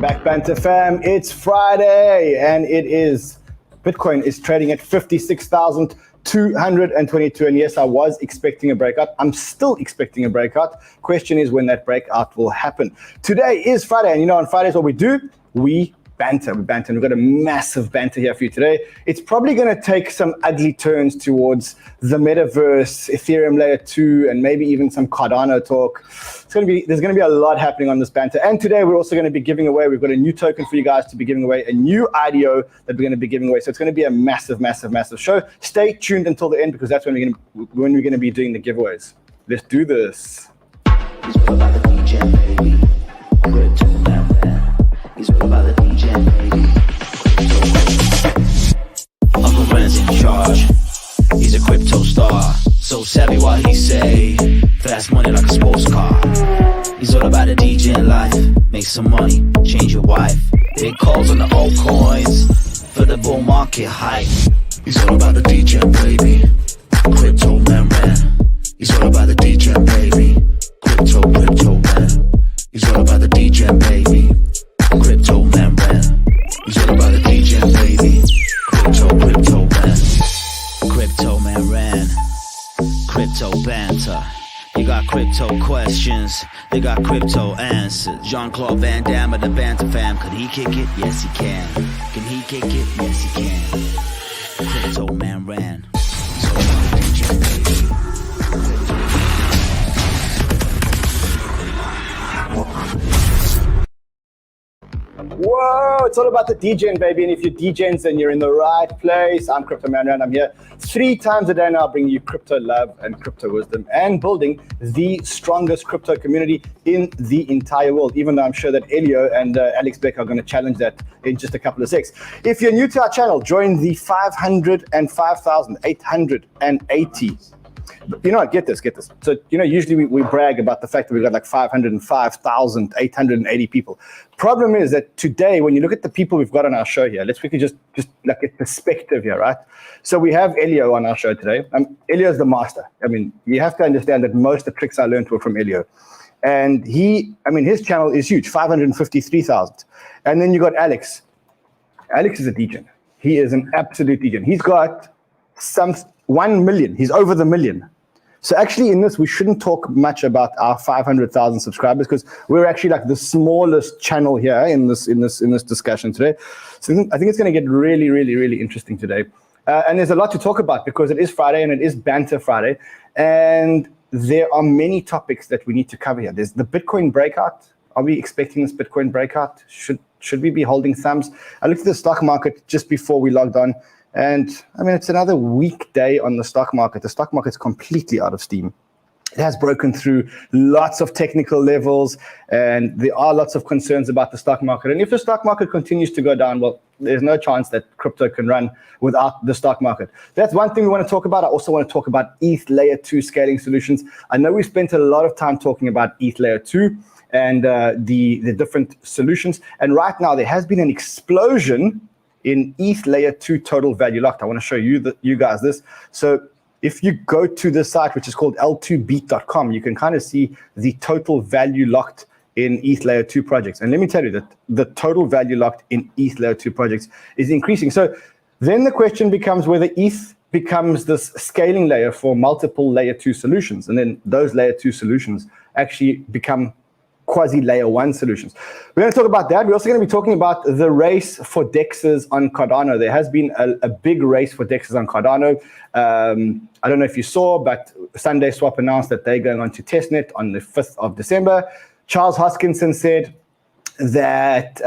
back, Banter fam. It's Friday, and Bitcoin is trading at 56,222. And yes, I was expecting a breakout. I'm still expecting a breakout. Question is when that breakout will happen. Today is Friday, and on Fridays what we do, we banter. We've got a massive banter here for you today. It's probably going to take some ugly turns towards the metaverse, Ethereum layer 2, and maybe even some Cardano talk. There's going to be a lot happening on this banter. And today we're also going to be giving away, we've got a new token for you guys to be giving away, a new IDO that we're going to be giving away. So it's going to be a massive, massive, massive show. Stay tuned until the end because that's when we're going to be doing the giveaways. Let's do this. He's all about the Degen, baby. Crypto man. He's all about the Degen, baby. Uncle Ren's in charge. He's a crypto star. So savvy what he say. Fast money like a sports car. He's all about the Degen life. Make some money, change your wife. Big calls on the altcoins for the bull market hype. He's all about the Degen, baby. Crypto man. He's all about the Degen, baby. Crypto man. He's all about the Degen, baby. Crypto man. He's all about the Degen, baby. Crypto man. Crypto man ran. Crypto banter. You got crypto questions, they got crypto answers. Jean-Claude Van Damme of the Banter fam. Could he kick it? Yes he can. Can he kick it? Yes he can. Crypto man ran. Whoa, it's all about the Degen, baby. And if you're Degens, then you're in the right place. I'm Crypto Man, and I'm here 3 times a day now, bringing you crypto love and crypto wisdom and building the strongest crypto community in the entire world, even though I'm sure that Ellio and Alex Beck are going to challenge that in just a couple of seconds. If you're new to our channel, join the 505,880. You know what, get this. So, usually we brag about the fact that we've got like 505,880 people. Problem is that today, when you look at the people we've got on our show here, let's quickly just like get perspective here, right? So we have Ellio on our show today. Ellio is the master. I mean, you have to understand that most of the tricks I learned were from Ellio. And his channel is huge, 553,000. And then you got Alex. Alex is a Degen. He is an absolute Degen. He's got 1 million. He's over the million. So actually in this, we shouldn't talk much about our 500,000 subscribers because we're actually like the smallest channel here in this discussion today. So I think it's going to get really, really, really interesting today. And there's a lot to talk about because it is Friday and it is Banter Friday. And there are many topics that we need to cover here. There's the Bitcoin breakout. Are we expecting this Bitcoin breakout? Should we be holding thumbs? I looked at the stock market just before we logged on. And it's another weak day on the stock market. The stock market's completely out of steam. It has broken through lots of technical levels, and there are lots of concerns about the stock market. And if the stock market continues to go down, well, there's no chance that crypto can run without the stock market. That's one thing we want to talk about. I also want to talk about ETH Layer 2 scaling solutions. I know we spent a lot of time talking about ETH Layer 2 and the different solutions. And right now, there has been an explosion in ETH Layer 2 total value locked. I want to show you guys this. So if you go to the site, which is called l2beat.com, you can kind of see the total value locked in ETH Layer 2 projects. And let me tell you that the total value locked in ETH Layer 2 projects is increasing. So then the question becomes whether ETH becomes this scaling layer for multiple Layer 2 solutions. And then those Layer 2 solutions actually become quasi-layer 1 solutions. We're going to talk about that. We're also going to be talking about the race for DEXs on Cardano. There has been a big race for DEXs on Cardano. I don't know if you saw, but Sunday Swap announced that they're going on to testnet on the 5th of December. Charles Hoskinson said that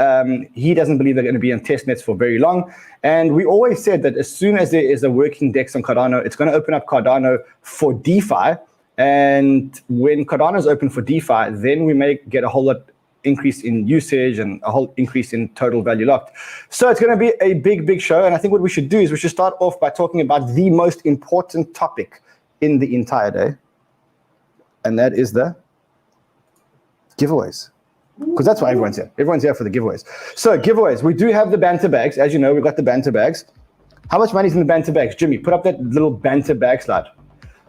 he doesn't believe they're going to be on testnets for very long. And we always said that as soon as there is a working DEX on Cardano, it's going to open up Cardano for DeFi. And when Cardano is open for DeFi, then we may get a whole lot increase in usage and a whole increase in total value locked. So it's going to be a big, big show. And I think what we should do is we should start off by talking about the most important topic in the entire day. And that is the giveaways. Because that's why everyone's here. Everyone's here for the giveaways. So giveaways, we do have the Banter Bags. As you know, we've got the Banter Bags. How much money is in the Banter Bags? Jimmy, put up that little Banter Bag slide.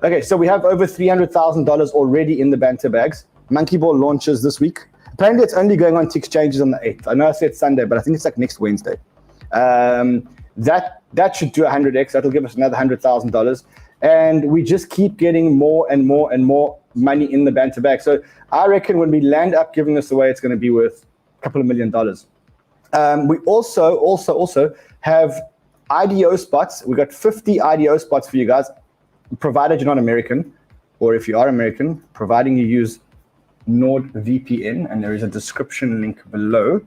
Okay, so we have over $300,000 already in the Banter Bags. MonkeyBall launches this week. Apparently, it's only going on to exchanges on the 8th. I know I said Sunday, but I think it's like next Wednesday. That should do 100x. That'll give us another $100,000. And we just keep getting more and more and more money in the Banter Bag. So I reckon when we land up giving this away, it's going to be worth a couple of $1 million. We also have IDO spots. We got 50 IDO spots for you guys, provided you're not American, or if you are American, providing you use NordVPN, and there is a description link below.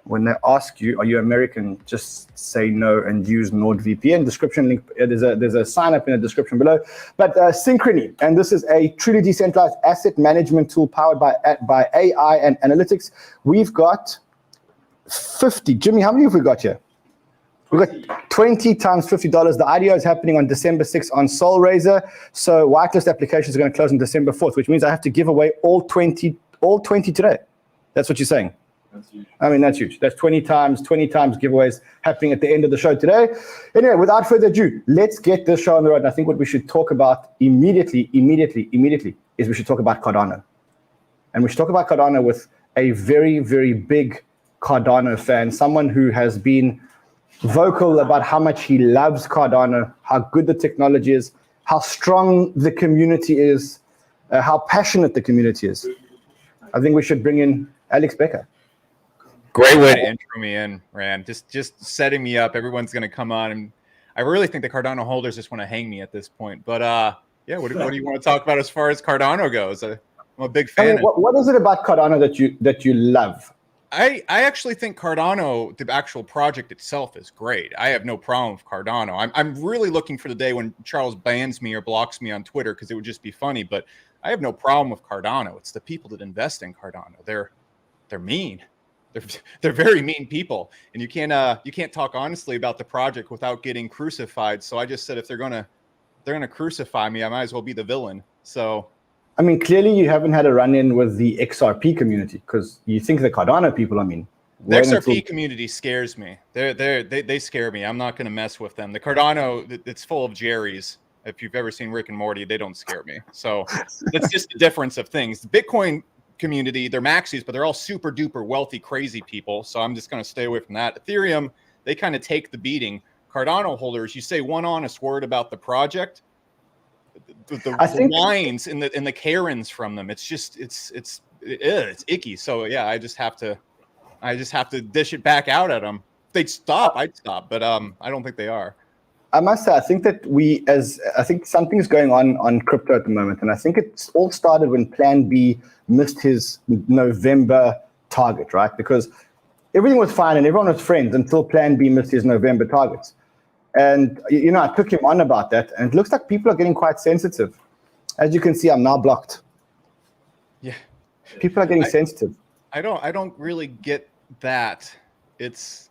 When they ask you, are you American, just say no and use NordVPN. Description link, there's a sign up in the description below. But Synchrony, and this is a truly decentralized asset management tool powered by AI and analytics. We've got 50. Jimmy, how many have we got here? We've got 20 times $50. The IDO is happening on December 6th on SoulRaiser. So whitelist applications are going to close on December 4th, which means I have to give away all 20 today. That's what you're saying. That's huge. I mean, that's huge. That's 20 times giveaways happening at the end of the show today. Anyway, without further ado, let's get this show on the road. And I think what we should talk about immediately is we should talk about Cardano. And we should talk about Cardano with a very, very big Cardano fan, someone who has been vocal about how much he loves Cardano, how good the technology is, how strong the community is, how passionate the community is. I think we should bring in Alex Becker. Great way to intro me in, Ran. Just setting me up. Everyone's going to come on, and I really think the Cardano holders just want to hang me at this point. But yeah, what do you want to talk about as far as Cardano goes? I'm a big fan. I mean, what is it about Cardano that you love? I actually think Cardano, the actual project itself, is great. I have no problem with Cardano. I'm really looking for the day when Charles bans me or blocks me on Twitter, because it would just be funny. But I have no problem with Cardano. It's the people that invest in Cardano. They're mean. They're very mean people, and you can't talk honestly about the project without getting crucified. So I just said, if they're gonna crucify me, I might as well be the villain. So, I mean, clearly you haven't had a run-in with the XRP community, because you think the Cardano people, I mean. The XRP community scares me. They scare me. I'm not going to mess with them. The Cardano, it's full of Jerrys. If you've ever seen Rick and Morty, they don't scare me. So it's just the difference of things. The Bitcoin community, they're maxis, but they're all super duper wealthy, crazy people. So I'm just going to stay away from that. Ethereum, they kind of take the beating. Cardano holders, you say one honest word about the project, the lines and the Karens from them, it's just it's icky. So yeah, I just have to dish it back out at them. If they'd stop, I'd stop, but I don't think they are. I must say, I think that I think something's going on crypto at the moment, and I think it's all started when Plan B missed his November target, right? Because everything was fine and everyone was friends until Plan B missed his November targets. And, I took him on about that, and it looks like people are getting quite sensitive. As you can see, I'm now blocked. Yeah. People are getting sensitive. I don't really get that. It's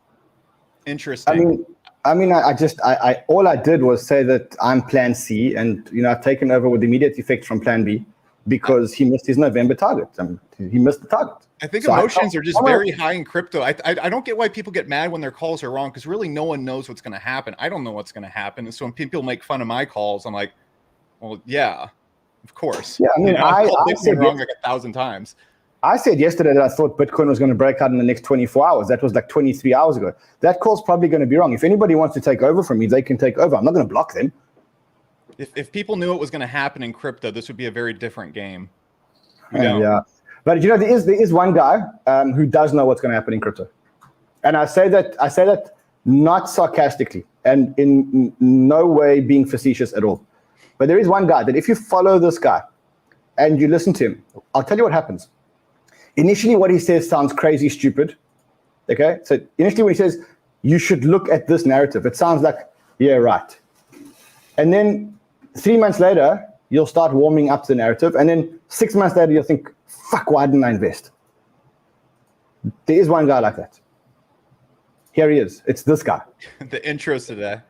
interesting. I mean, I all I did was say that I'm Plan C, and, I've taken over with immediate effect from Plan B because he missed his November target. He missed the target. I think emotions are just very high in crypto. I don't get why people get mad when their calls are wrong, because really no one knows what's going to happen. I don't know what's going to happen. And so when people make fun of my calls, I'm like, well, yeah, of course. Yeah, I mean, I said wrong like 1,000 times. I said yesterday that I thought Bitcoin was going to break out in the next 24 hours. That was like 23 hours ago. That call's probably going to be wrong. If anybody wants to take over from me, they can take over. I'm not going to block them. If people knew what was going to happen in crypto, this would be a very different game. Yeah. But there is one guy who does know what's going to happen in crypto, and I say that not sarcastically and in no way being facetious at all. But there is one guy that if you follow this guy and you listen to him, I'll tell you what happens. Initially, what he says sounds crazy stupid. Okay, so initially when he says you should look at this narrative, it sounds like, yeah, right. And then 3 months later, you'll start warming up to the narrative, and then 6 months later, you'll think, fuck, why didn't I invest? There is one guy like that. Here he is. It's this guy. The intros to that.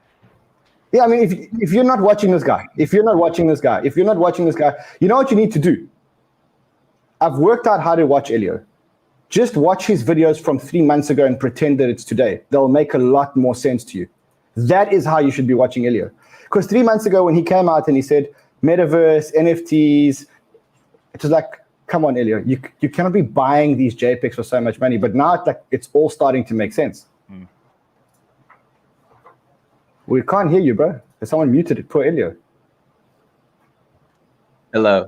Yeah, I mean, if you're not watching this guy, you know what you need to do? I've worked out how to watch Ellio. Just watch his videos from 3 months ago and pretend that it's today. They'll make a lot more sense to you. That is how you should be watching Ellio. Because 3 months ago when he came out and he said, metaverse, NFTs, it was like, come on, Ellio, you cannot be buying these JPEGs for so much money. But now it's all starting to make sense. We can't hear you, bro. There's someone muted it. Poor Ellio. Hello.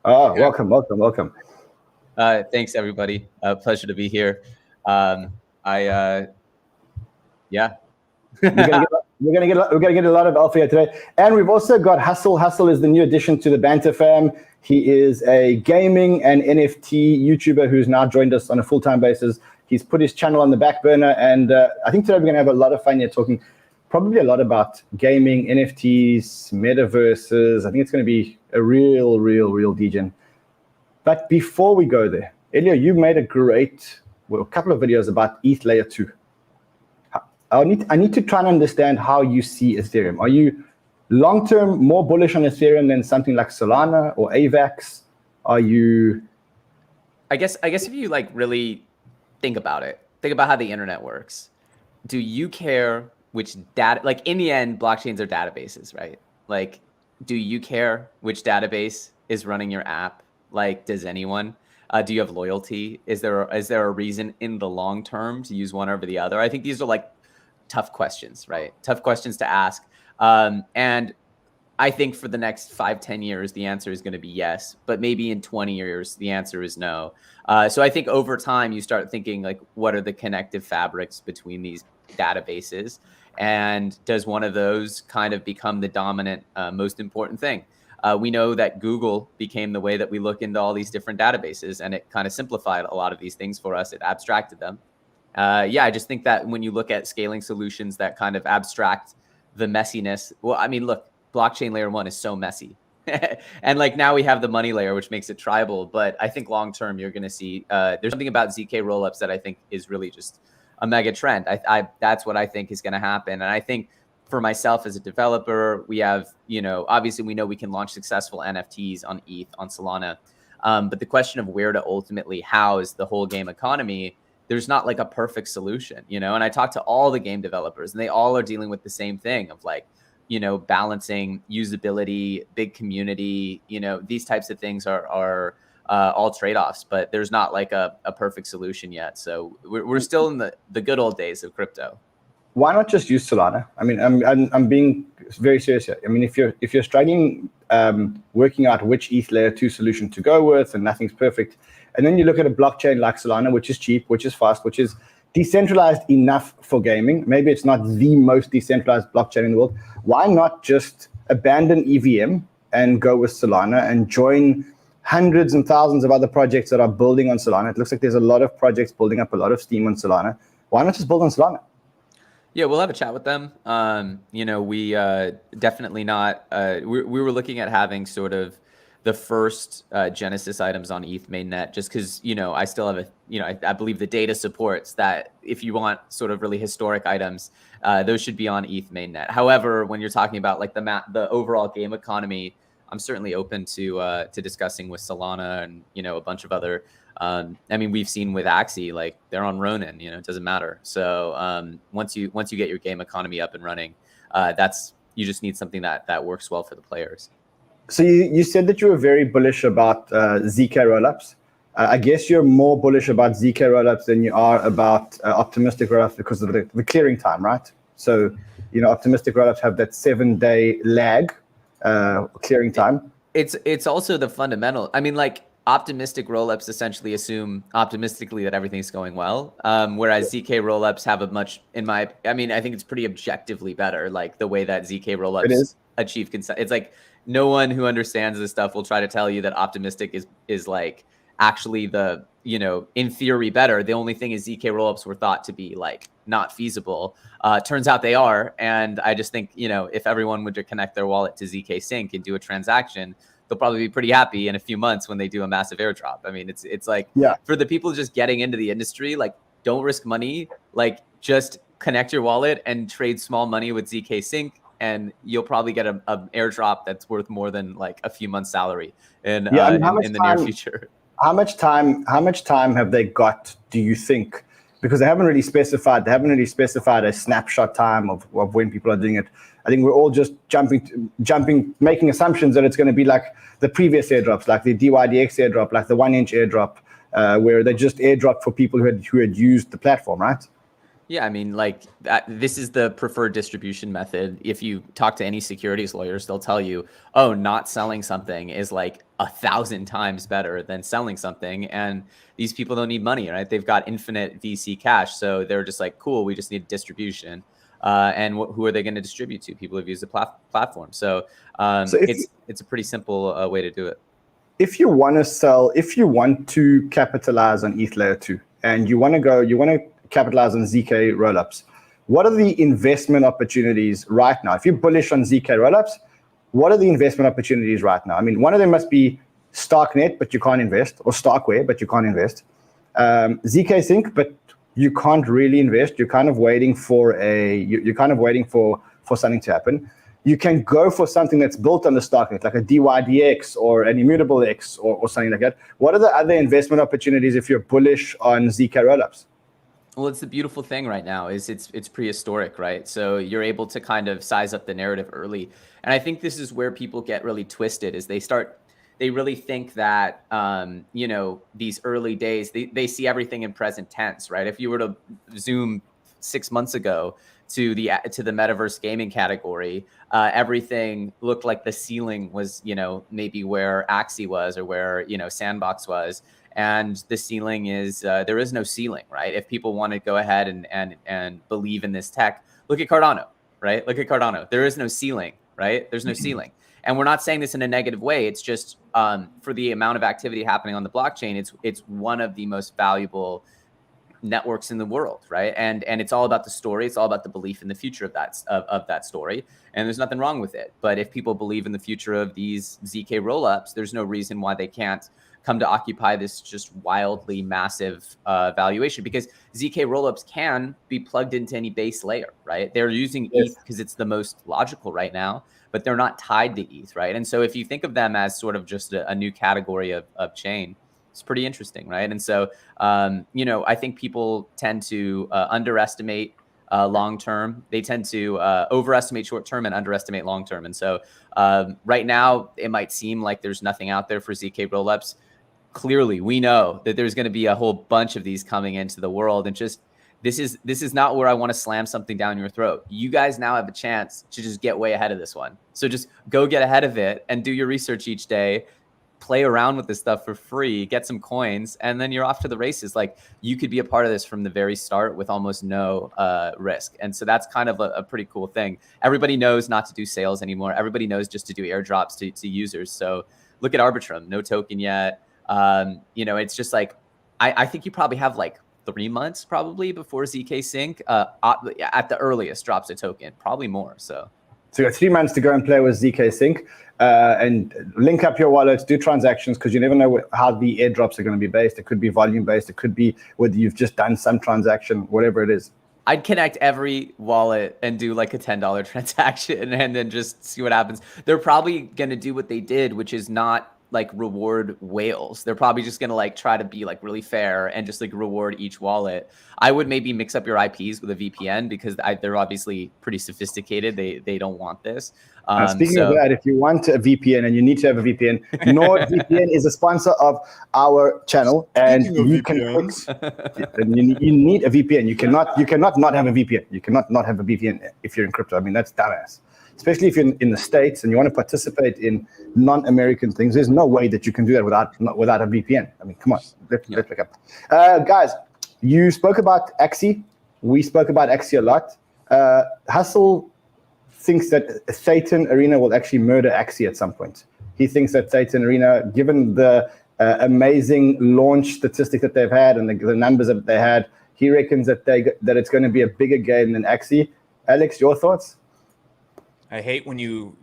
Welcome. Thanks, everybody. Pleasure to be here. Yeah. We're gonna get a lot of alpha here today, and we've also got Hustle. Hustle is the new addition to the Banter fam. He is a gaming and NFT YouTuber who's now joined us on a full-time basis. He's put his channel on the back burner, and I think today we're gonna have a lot of fun here talking probably a lot about gaming, NFTs, metaverses. I think it's gonna be a real Degen. But before we go there, Ellio, you made a couple of videos about ETH Layer 2. I need to try and understand how you see Ethereum. Are you long-term more bullish on Ethereum than something like Solana or AVAX? Are you? I guess if you like really think about how the internet works. Do you care which data? Like in the end, blockchains are databases, right? Like, do you care which database is running your app? Like, does anyone? Do you have loyalty? Is there a reason in the long term to use one over the other? I think these are like tough questions, right? Tough questions to ask. And I think for the next 5-10 years, the answer is going to be yes, but maybe in 20 years, the answer is no. So I think over time, you start thinking like, what are the connective fabrics between these databases? And does one of those kind of become the dominant, most important thing? We know that Google became the way that we look into all these different databases, and it kind of simplified a lot of these things for us. It abstracted them. I just think that when you look at scaling solutions that kind of abstract the messiness, well, I mean, look, blockchain layer 1 is so messy. And like now we have the money layer, which makes it tribal. But I think long term, you're going to see there's something about ZK rollups that I think is really just a mega trend. That's what I think is going to happen. And I think for myself as a developer, we have, obviously we know we can launch successful NFTs on ETH, on Solana. But the question of where to ultimately house the whole game economy, there's not like a perfect solution, and I talk to all the game developers and they all are dealing with the same thing of like, balancing usability, big community, these types of things are all trade-offs, but there's not like a perfect solution yet. So we're still in the good old days of crypto. Why not just use Solana? I mean, I'm being very serious here. I mean, if you're struggling working out which ETH Layer 2 solution to go with and nothing's perfect, and then you look at a blockchain like Solana, which is cheap, which is fast, which is decentralized enough for gaming. Maybe it's not the most decentralized blockchain in the world. Why not just abandon EVM and go with Solana and join hundreds and thousands of other projects that are building on Solana? It looks like there's a lot of projects building up a lot of steam on Solana. Why not just build on Solana? Yeah, we'll have a chat with them. We definitely not. We were looking at having sort of the first Genesis items on ETH mainnet, just because, I still have I believe the data supports that if you want sort of really historic items, those should be on ETH mainnet. However, when you're talking about like the overall game economy, I'm certainly open to discussing with Solana and, a bunch of other. I mean, we've seen with Axie, like they're on Ronin, it doesn't matter. So once you get your game economy up and running, you just need something that works well for the players. So you said that you were very bullish about ZK rollups. I guess you're more bullish about ZK rollups than you are about optimistic rollups because of the clearing time, right? So, optimistic rollups have that 7-day lag clearing time. It's also the fundamental. I mean, like optimistic rollups essentially assume optimistically that everything's going well, whereas ZK rollups have I think it's pretty objectively better, like the way that ZK rollups achieve consensus. It's like no one who understands this stuff will try to tell you that optimistic is like actually the, in theory better. The only thing is ZK rollups were thought to be like not feasible. Turns out they are. And I just think, if everyone would connect their wallet to ZK Sync and do a transaction, they'll probably be pretty happy in a few months when they do a massive airdrop. I mean, it's like, for the people just getting into the industry, like don't risk money, like just connect your wallet and trade small money with ZK Sync. And you'll probably get an airdrop that's worth more than like a few months' salary in the near future. How much time have they got, do you think, because they haven't really specified a snapshot time of when people are doing it. I think we're all just jumping, making assumptions that it's going to be like the previous airdrops, like the DYDX airdrop, like the 1 inch airdrop, where they just airdrop for people who had used the platform, right? Yeah, I mean, like this is the preferred distribution method. If you talk to any securities lawyers, they'll tell you, oh, not selling something is like 1,000 times better than selling something. And these people don't need money, right? They've got infinite VC cash. So they're just like, cool, we just need distribution. And who are they going to distribute to? People who've used the platform. So, it's a pretty simple way to do it. If you want to capitalize on ETH layer 2, and you want to capitalize on ZK rollups, what are the investment opportunities right now? If you're bullish on ZK rollups, what are the investment opportunities right now? I mean, one of them must be Starknet, but you can't invest, or Starkware, but you can't invest. ZK Sync, but you can't really invest. You're kind of waiting for something to happen. You can go for something that's built on the Starknet, like a DYDX or an Immutable X or something like that. What are the other investment opportunities if you're bullish on ZK rollups? Well, it's the beautiful thing right now is it's prehistoric, right? So you're able to kind of size up the narrative early. And I think this is where people get really twisted is they really think that, these early days, they see everything in present tense, right? If you were to zoom 6 months ago to the metaverse gaming category, everything looked like the ceiling was, maybe where Axie was or where, Sandbox was. And the ceiling is, there is no ceiling, right? If people want to go ahead and believe in this tech, look at Cardano, right? Look at Cardano. There is no ceiling, right? There's no ceiling. And we're not saying this in a negative way. It's just for the amount of activity happening on the blockchain, it's one of the most valuable networks in the world, right? And it's all about the story. It's all about the belief in the future of that story. And there's nothing wrong with it. But if people believe in the future of these ZK rollups, there's no reason why they can't come to occupy this just wildly massive valuation, because ZK rollups can be plugged into any base layer, right? They're using ETH because it's the most logical right now, but they're not tied to ETH, right? And so if you think of them as sort of just a new category of chain, it's pretty interesting, right? And so, I think people tend to underestimate long-term. They tend to overestimate short-term and underestimate long-term. And so right now, it might seem like there's nothing out there for ZK rollups. Clearly, we know that there's going to be a whole bunch of these coming into the world. And just this is not where I want to slam something down your throat. You guys now have a chance to just get way ahead of this one. So just go get ahead of it and do your research each day. Play around with this stuff for free, get some coins, and then you're off to the races. Like, you could be a part of this from the very start with almost no risk. And so that's kind of a pretty cool thing. Everybody knows not to do sales anymore. Everybody knows just to do airdrops to users. So look at Arbitrum, no token yet. It's just like, I think you probably have like 3 months probably before ZK Sync at the earliest drops a token, probably more. So you got 3 months to go and play with ZK Sync and link up your wallets, do transactions, because you never know how the airdrops are going to be based. It could be volume based. It could be whether you've just done some transaction, whatever it is. I'd connect every wallet and do like a $10 transaction and then just see what happens. They're probably going to do what they did, which is not like reward whales. They're probably just going to like try to be like really fair and just like reward each wallet. I would maybe mix up your IPs with a VPN because they're obviously pretty sophisticated. They don't want this. Speaking of that, if you want a VPN and you need to have a VPN, NordVPN is a sponsor of our channel, and you can fix. And you need a VPN. You cannot not have a VPN. You cannot not have a VPN if you're in crypto. I mean, that's dumbass. Especially if you're in the States and you want to participate in non-American things, there's no way that you can do that without a VPN. I mean, come on, let's pick up. Guys, you spoke about Axie. We spoke about Axie a lot. Hustle thinks that Satan Arena will actually murder Axie at some point. He thinks that Satan Arena, given the amazing launch statistic that they've had and the numbers that they had, he reckons that it's going to be a bigger game than Axie. Alex, your thoughts? I hate when you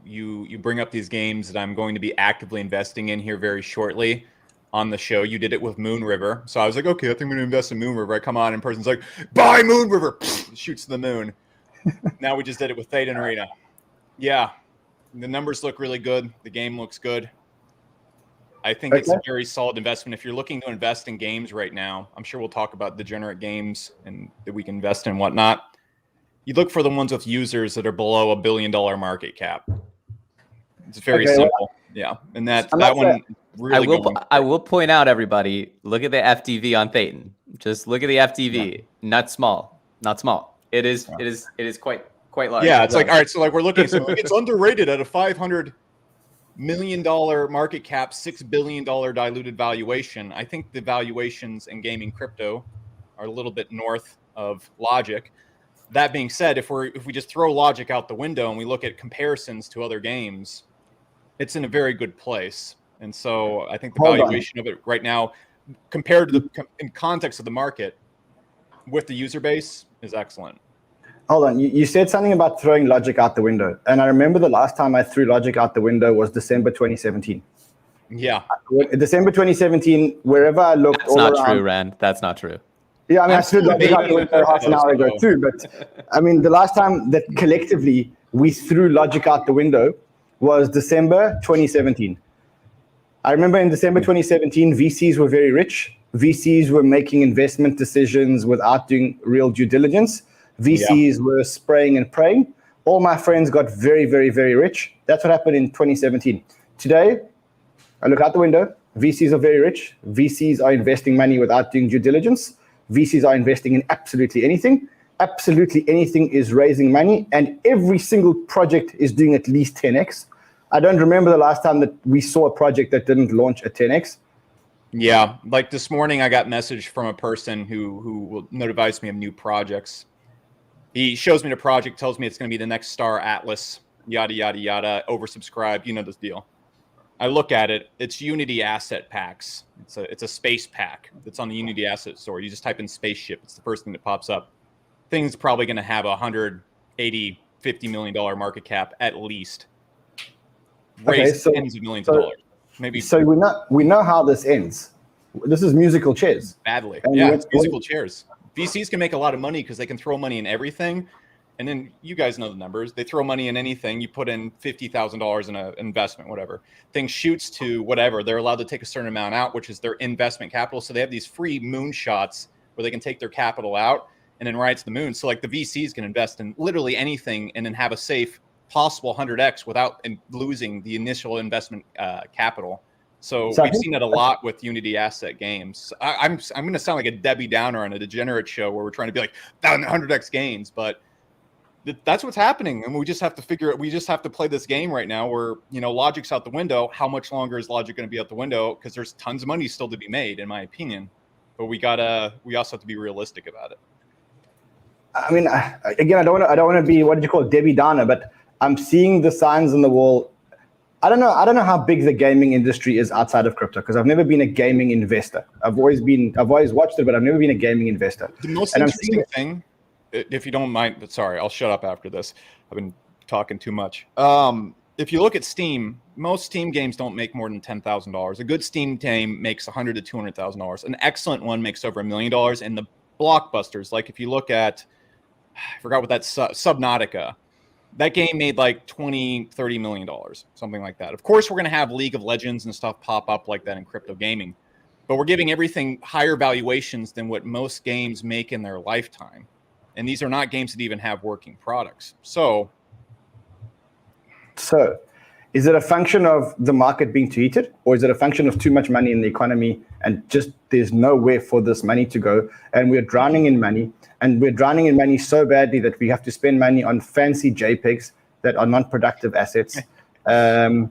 bring up these games that I'm going to be actively investing in here very shortly on the show. You did it with Moon River. So I was like, okay, I think I'm going to invest in Moon River. I come on and person's like, buy Moon River. Shoots the moon. Now we just did it with Satan Arena. Yeah, the numbers look really good. The game looks good. I think it's a very solid investment. If you're looking to invest in games right now, I'm sure we'll talk about degenerate games and that we can invest in and whatnot. You look for the ones with users that are below $1 billion market cap. It's very simple. Yeah. And that one really I will point out, everybody, look at the FTV on Phaeton. Just look at the FTV. Yeah. Not small. It is quite large. Yeah, it's like, all right, so like we're looking at something, it's underrated at a $500 million market cap, $6 billion diluted valuation. I think the valuations in gaming crypto are a little bit north of logic. That being said, if we just throw logic out the window and we look at comparisons to other games, it's in a very good place. And so I think the valuation of it right now, compared to in context of the market with the user base, is excellent. Hold on, you said something about throwing logic out the window. And I remember the last time I threw logic out the window was December 2017. Yeah. December 2017, wherever I looked. That's not true, Rand. That's not true. Yeah, I mean, I threw logic out the window half an hour ago too. But I mean, the last time that collectively we threw logic out the window was December 2017. I remember in December 2017, VCs were very rich. VCs were making investment decisions without doing real due diligence. VCs were spraying and praying. All my friends got very, very, very rich. That's what happened in 2017. Today, I look out the window. VCs are very rich. VCs are investing money without doing due diligence. VCs are investing in absolutely anything. Absolutely anything is raising money, and every single project is doing at least 10x. I don't remember the last time that we saw a project that didn't launch at 10x. Yeah, like this morning, I got a message from a person who notifies me of new projects. He shows me the project, tells me it's going to be the next Star Atlas, yada, yada, yada, oversubscribed. You know this deal. I look at it. It's Unity Asset Packs. It's a space pack that's on the Unity Asset Store. You just type in spaceship. It's the first thing that pops up. Thing's probably going to have $180, $50 million market cap at least. Raise tens of millions of dollars. Maybe. So we know how this ends. This is musical chairs. Badly. And it's musical chairs. VCs can make a lot of money because they can throw money in everything. And then you guys know the numbers. They throw money in anything. You put in $50,000 in an investment, whatever. Thing shoots to whatever. They're allowed to take a certain amount out, which is their investment capital. So they have these free moonshots where they can take their capital out and then ride to the moon. So like the VCs can invest in literally anything and then have a safe possible 100x without losing the initial investment capital. So we've seen that a lot with Unity Asset Games. I'm going to sound like a Debbie Downer on a degenerate show where we're trying to be like 100x gains, but that's what's happening, and we just have to figure it. We just have to play this game right now where, you know, logic's out the window. How much longer is logic going to be out the window? Because there's tons of money still to be made, in my opinion. But we also have to be realistic about it. I mean, again, I don't want to be, what did you call it, Debbie Downer, but I'm seeing the signs on the wall. I don't know how big the gaming industry is outside of crypto, because I've never been a gaming investor. I've always watched it, but I've never been a gaming investor. The most interesting thing, if you don't mind, but sorry, I'll shut up after this. I've been talking too much. If you look at Steam, most Steam games don't make more than $10,000. A good Steam game makes $100,000 to $200,000. An excellent one makes over $1 million. And the blockbusters, like if you look at, I forgot what that Subnautica, that game made like $20-30 million, something like that. Of course, we're going to have League of Legends and stuff pop up like that in crypto gaming, but we're giving everything higher valuations than what most games make in their lifetime. And these are not games that even have working products. So is it a function of the market being too heated, or is it a function of too much money in the economy and just there's nowhere for this money to go? And we're drowning in money, and we're drowning in money so badly that we have to spend money on fancy JPEGs that are non-productive assets and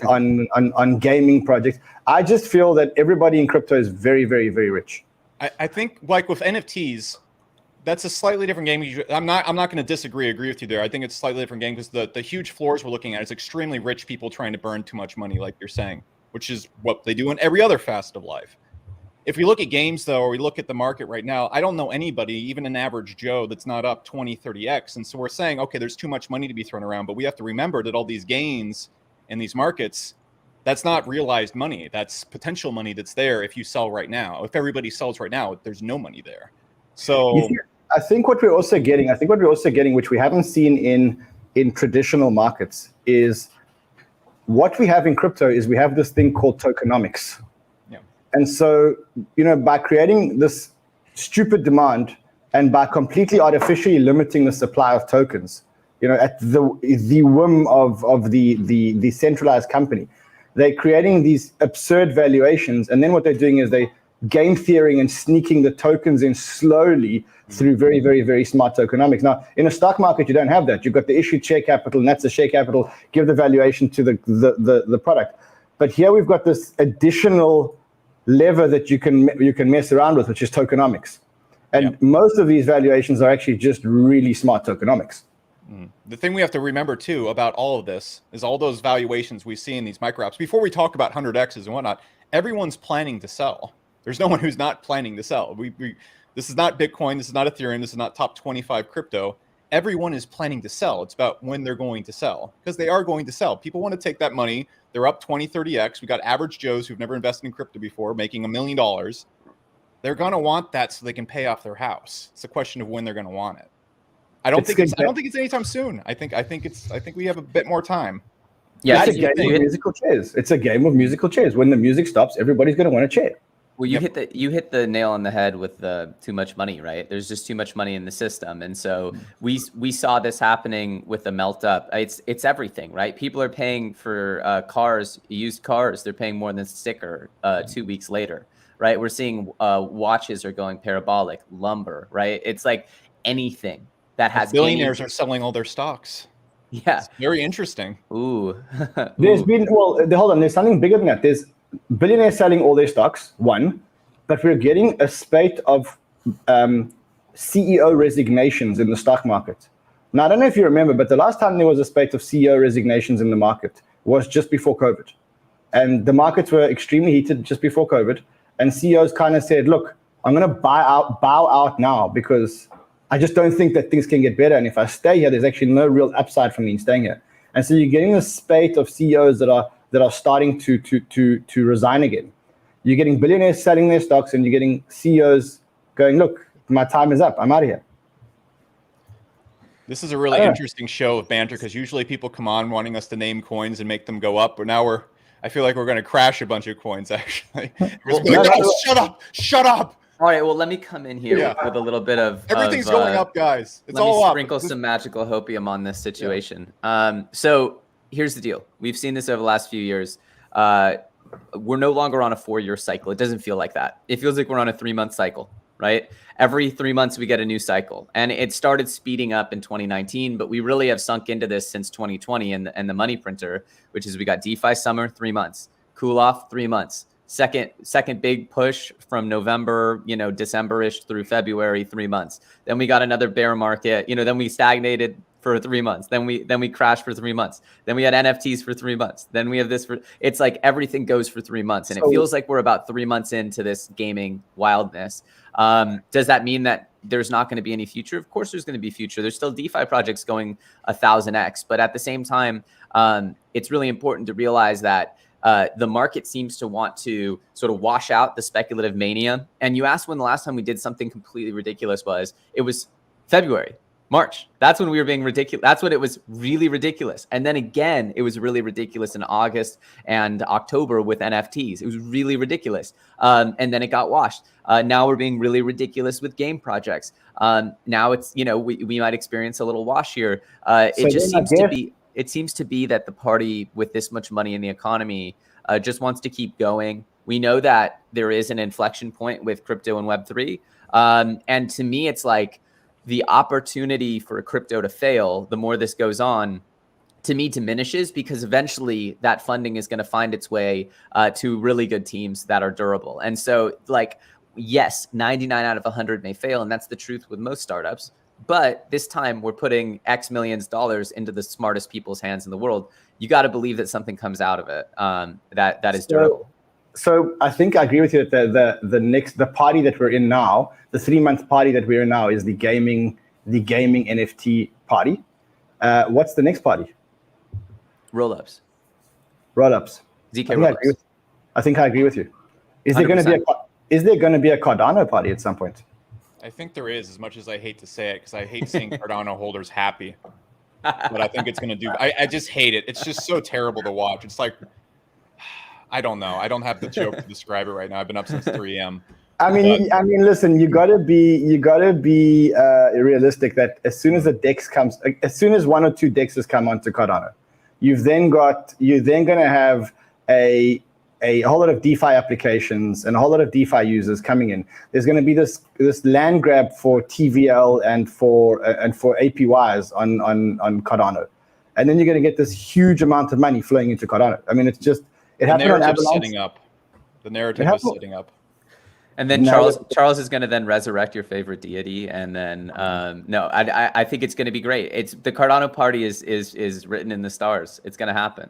on gaming projects. I just feel that everybody in crypto is very, very, very rich. I think like with NFTs, that's a slightly different game. I'm not going to agree with you there. I think it's a slightly different game because the huge floors we're looking at is extremely rich people trying to burn too much money, like you're saying, which is what they do in every other facet of life. If we look at games, though, or we look at the market right now, I don't know anybody, even an average Joe, that's not up 20, 30x. And so we're saying, okay, there's too much money to be thrown around, but we have to remember that all these gains in these markets, that's not realized money. That's potential money that's there if you sell right now. If everybody sells right now, there's no money there. So I think what we're also getting, which we haven't seen in traditional markets, is what we have in crypto is we have this thing called tokenomics. Yeah. And so, by creating this stupid demand and by completely artificially limiting the supply of tokens, at the whim of the centralized company, they're creating these absurd valuations. And then what they're doing is they game theorying and sneaking the tokens in slowly through very, very, very smart tokenomics. Now, in a stock market, you don't have that. You've got the issued share capital, and that's the share capital, give the valuation to the product. But here we've got this additional lever that you can mess around with, which is tokenomics. And most of these valuations are actually just really smart tokenomics. The thing we have to remember too about all of this is all those valuations we see in these micro apps. Before we talk about 100Xs and whatnot, everyone's planning to sell. There's no one who's not planning to sell. This is not Bitcoin. This is not Ethereum. This is not top 25 crypto. Everyone is planning to sell. It's about when they're going to sell, because they are going to sell. People want to take that money. They're up 20, 30X. We got average Joes who've never invested in crypto before making $1 million. They're going to want that so they can pay off their house. It's a question of when they're going to want it. I don't think it's anytime soon. I think we have a bit more time. Yeah, it's a game of musical chairs. It's a game of musical chairs. When the music stops, everybody's going to want a chair. Well, you hit the nail on the head with the too much money, right? There's just too much money in the system, and so we saw this happening with the melt up. It's everything, right? People are paying for used cars. They're paying more than sticker 2 weeks later, right? We're seeing watches are going parabolic, lumber, right? It's like anything that has billionaires are selling all their stocks. Yeah, it's very interesting. Ooh, there's been hold on. There's something bigger than that. There's billionaires selling all their stocks, one, but we're getting a spate of CEO resignations in the stock market. Now, I don't know if you remember, but the last time there was a spate of CEO resignations in the market was just before COVID. And the markets were extremely heated just before COVID. And CEOs kind of said, look, I'm going to bow out now because I just don't think that things can get better. And if I stay here, there's actually no real upside for me staying here. And so you're getting a spate of CEOs that are starting to resign again. You're getting billionaires selling their stocks, and you're getting CEOs going, look, my time is up. I'm out of here. This is a really interesting show of banter, because usually people come on wanting us to name coins and make them go up, but now I feel like we're going to crash a bunch of coins, actually. Shut up. All right, well, let me come in here with a little bit of everything's going up, guys. It's all up. Sprinkle some magical hopium on this situation. So here's the deal. We've seen this over the last few years. We're no longer on a 4-year cycle. It doesn't feel like that. It feels like we're on a 3-month cycle, right? Every 3 months we get a new cycle. And it started speeding up in 2019, but we really have sunk into this since 2020 and the money printer, which is we got DeFi summer, 3 months, cool off, 3 months. Second big push from November, December-ish through February, 3 months. Then we got another bear market, then we stagnated for 3 months. Then we crashed for 3 months. Then we had NFTs for 3 months. Then we have it's like everything goes for 3 months. And it feels like we're about 3 months into this gaming wildness. Does that mean that there's not going to be any future? Of course there's going to be future. There's still DeFi projects going 1,000x. But at the same time, it's really important to realize that the market seems to want to sort of wash out the speculative mania. And you asked when the last time we did something completely ridiculous was. It was February, March. That's when we were being ridiculous. That's when it was really ridiculous. And then again, it was really ridiculous in August and October with NFTs. It was really ridiculous. And then it got washed. Now we're being really ridiculous with game projects. Now it's, we might experience a little wash here. It seems to be that the party with this much money in the economy just wants to keep going. We know that there is an inflection point with crypto and Web3. And to me, it's like the opportunity for crypto to fail, the more this goes on, to me diminishes, because eventually that funding is going to find its way to really good teams that are durable. And so, yes, 99 out of 100 may fail. And that's the truth with most startups. But this time we're putting X millions of dollars into the smartest people's hands in the world. You got to believe that something comes out of it that is durable. So I think I agree with you that the party that we're in now, the 3-month party that we're in now, is the gaming NFT party. What's the next party? Roll-ups. ZK roll-ups. I think I agree with you. Is there going to be a Cardano party at some point? I think there is, as much as I hate to say it, because I hate seeing Cardano holders happy. what I think it's going to do. I just hate it. It's just so terrible to watch. It's like, I don't know. I don't have the joke to describe it right now. I've been up since 3 a.m. I mean, listen. You gotta be realistic. That as soon as the DEX comes, as soon as 1 or 2 DEXs come onto Cardano, you're then gonna have a whole lot of DeFi applications and a whole lot of DeFi users coming in. There's going to be this land grab for TVL and for APYs on Cardano, and then you're going to get this huge amount of money flowing into Cardano. I mean, it happened on Avalanche. The narrative is setting up. And then Charles is going to then resurrect your favorite deity, and then I think it's going to be great. It's the Cardano party is written in the stars. It's going to happen.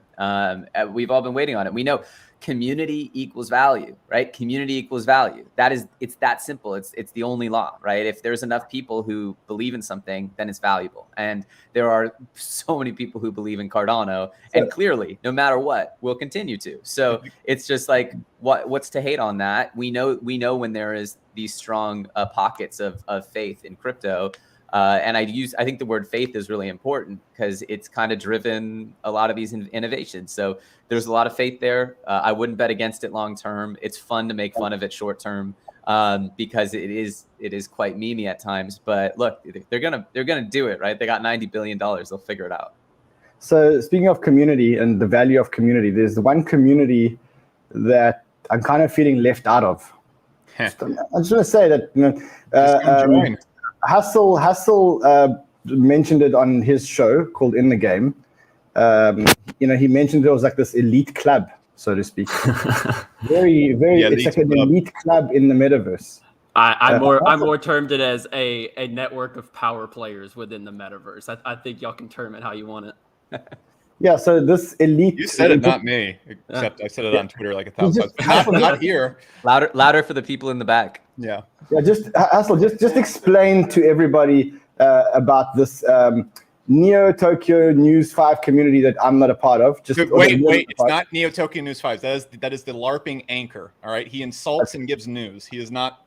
We've all been waiting on it. We know community equals value, right? Community equals value. It's that simple. It's the only law, right? If there's enough people who believe in something, then it's valuable. And there are so many people who believe in Cardano, and clearly, no matter what, will continue to. So it's just like, what's to hate on that? We know when there is these strong pockets of faith in crypto. And I think the word faith is really important because it's kind of driven a lot of these innovations. So there's a lot of faith there. I wouldn't bet against it long term. It's fun to make fun of it short term because it is quite memey at times. But look, they're gonna do it, right? They got $90 billion. They'll figure it out. So speaking of community and the value of community, there's one community that I'm kind of feeling left out of. I just want to say that Hustle mentioned it on his show called In the Game. He mentioned there was like this elite club, so to speak. Very, very. It's like an elite club in the metaverse. I more termed it as a network of power players within the metaverse. I think y'all can term it how you want it. Yeah, so this elite. You said it, not me. Except I said it on Twitter like 1,000 times. Not here. Louder for the people in the back. Yeah. Yeah. Just explain to everybody about this Neo Tokyo News 5 community that I'm not a part of. Wait. It's not Neo Tokyo News 5. That is the LARPing anchor. All right. He insults and gives news. He's not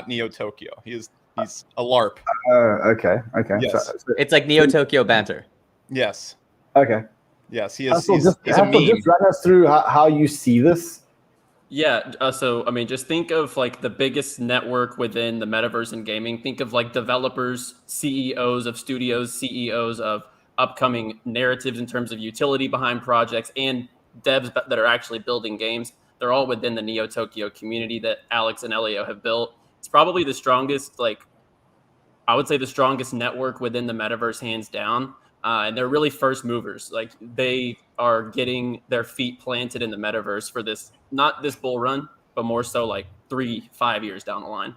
Neo Tokyo. He's a LARP. Okay. Yes. So, it's like Neo Tokyo banter. Yes. Okay. Yes, he is. Just run us through how you see this. Yeah. So, I mean, just think of like the biggest network within the metaverse and gaming. Think of like developers, CEOs of studios, CEOs of upcoming narratives in terms of utility behind projects, and devs that are actually building games. They're all within the Neo Tokyo community that Alex and Ellio have built. It's probably the strongest, I would say the strongest network within the metaverse, hands down. And they're really first movers. Like, they are getting their feet planted in the metaverse for this, not this bull run, but more so like 3-5 years down the line.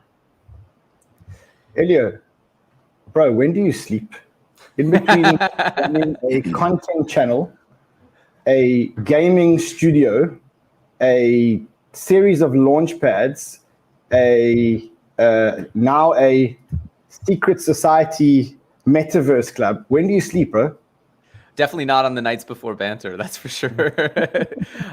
Ellio, bro, when do you sleep? In between a content channel, a gaming studio, a series of launch pads, now a secret society metaverse club. When do you sleep, bro? Definitely not on the nights before banter. That's for sure.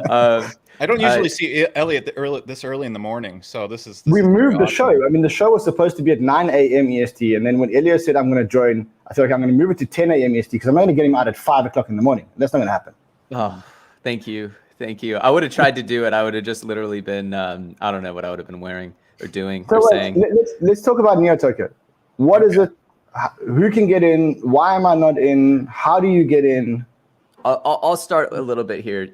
I don't usually see Elliot this early in the morning, so this is. We moved the show. I mean, the show was supposed to be at 9 a.m. EST, and then when Ellio said I'm going to join, I thought, okay, I'm going to move it to 10 a.m. EST because I'm not going to get him out at 5 o'clock in the morning. That's not going to happen. Oh, thank you. I would have tried to do it. I would have just literally been. I don't know what I would have been wearing or doing or saying. Let's talk about Neo Tokyo. What is it? Who can get in? Why am I not in? How do you get in? I'll start a little bit here.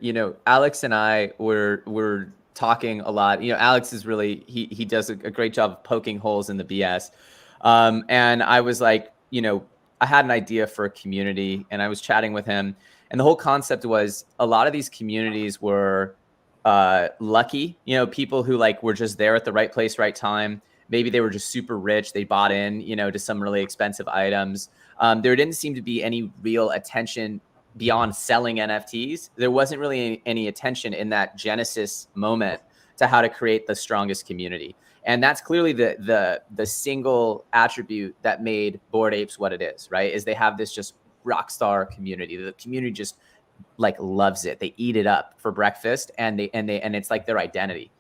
Alex and I were talking a lot. Alex is really he does a great job of poking holes in the BS. And I was like, I had an idea for a community, and I was chatting with him, and the whole concept was a lot of these communities were lucky. People who were just there at the right place, right time. Maybe they were just super rich. They bought in, to some really expensive items. There didn't seem to be any real attention beyond selling NFTs. There wasn't really any attention in that genesis moment to how to create the strongest community. And that's clearly the single attribute that made Bored Apes what it is, right? Is they have this just rock star community. The community just loves it. They eat it up for breakfast, and it's like their identity.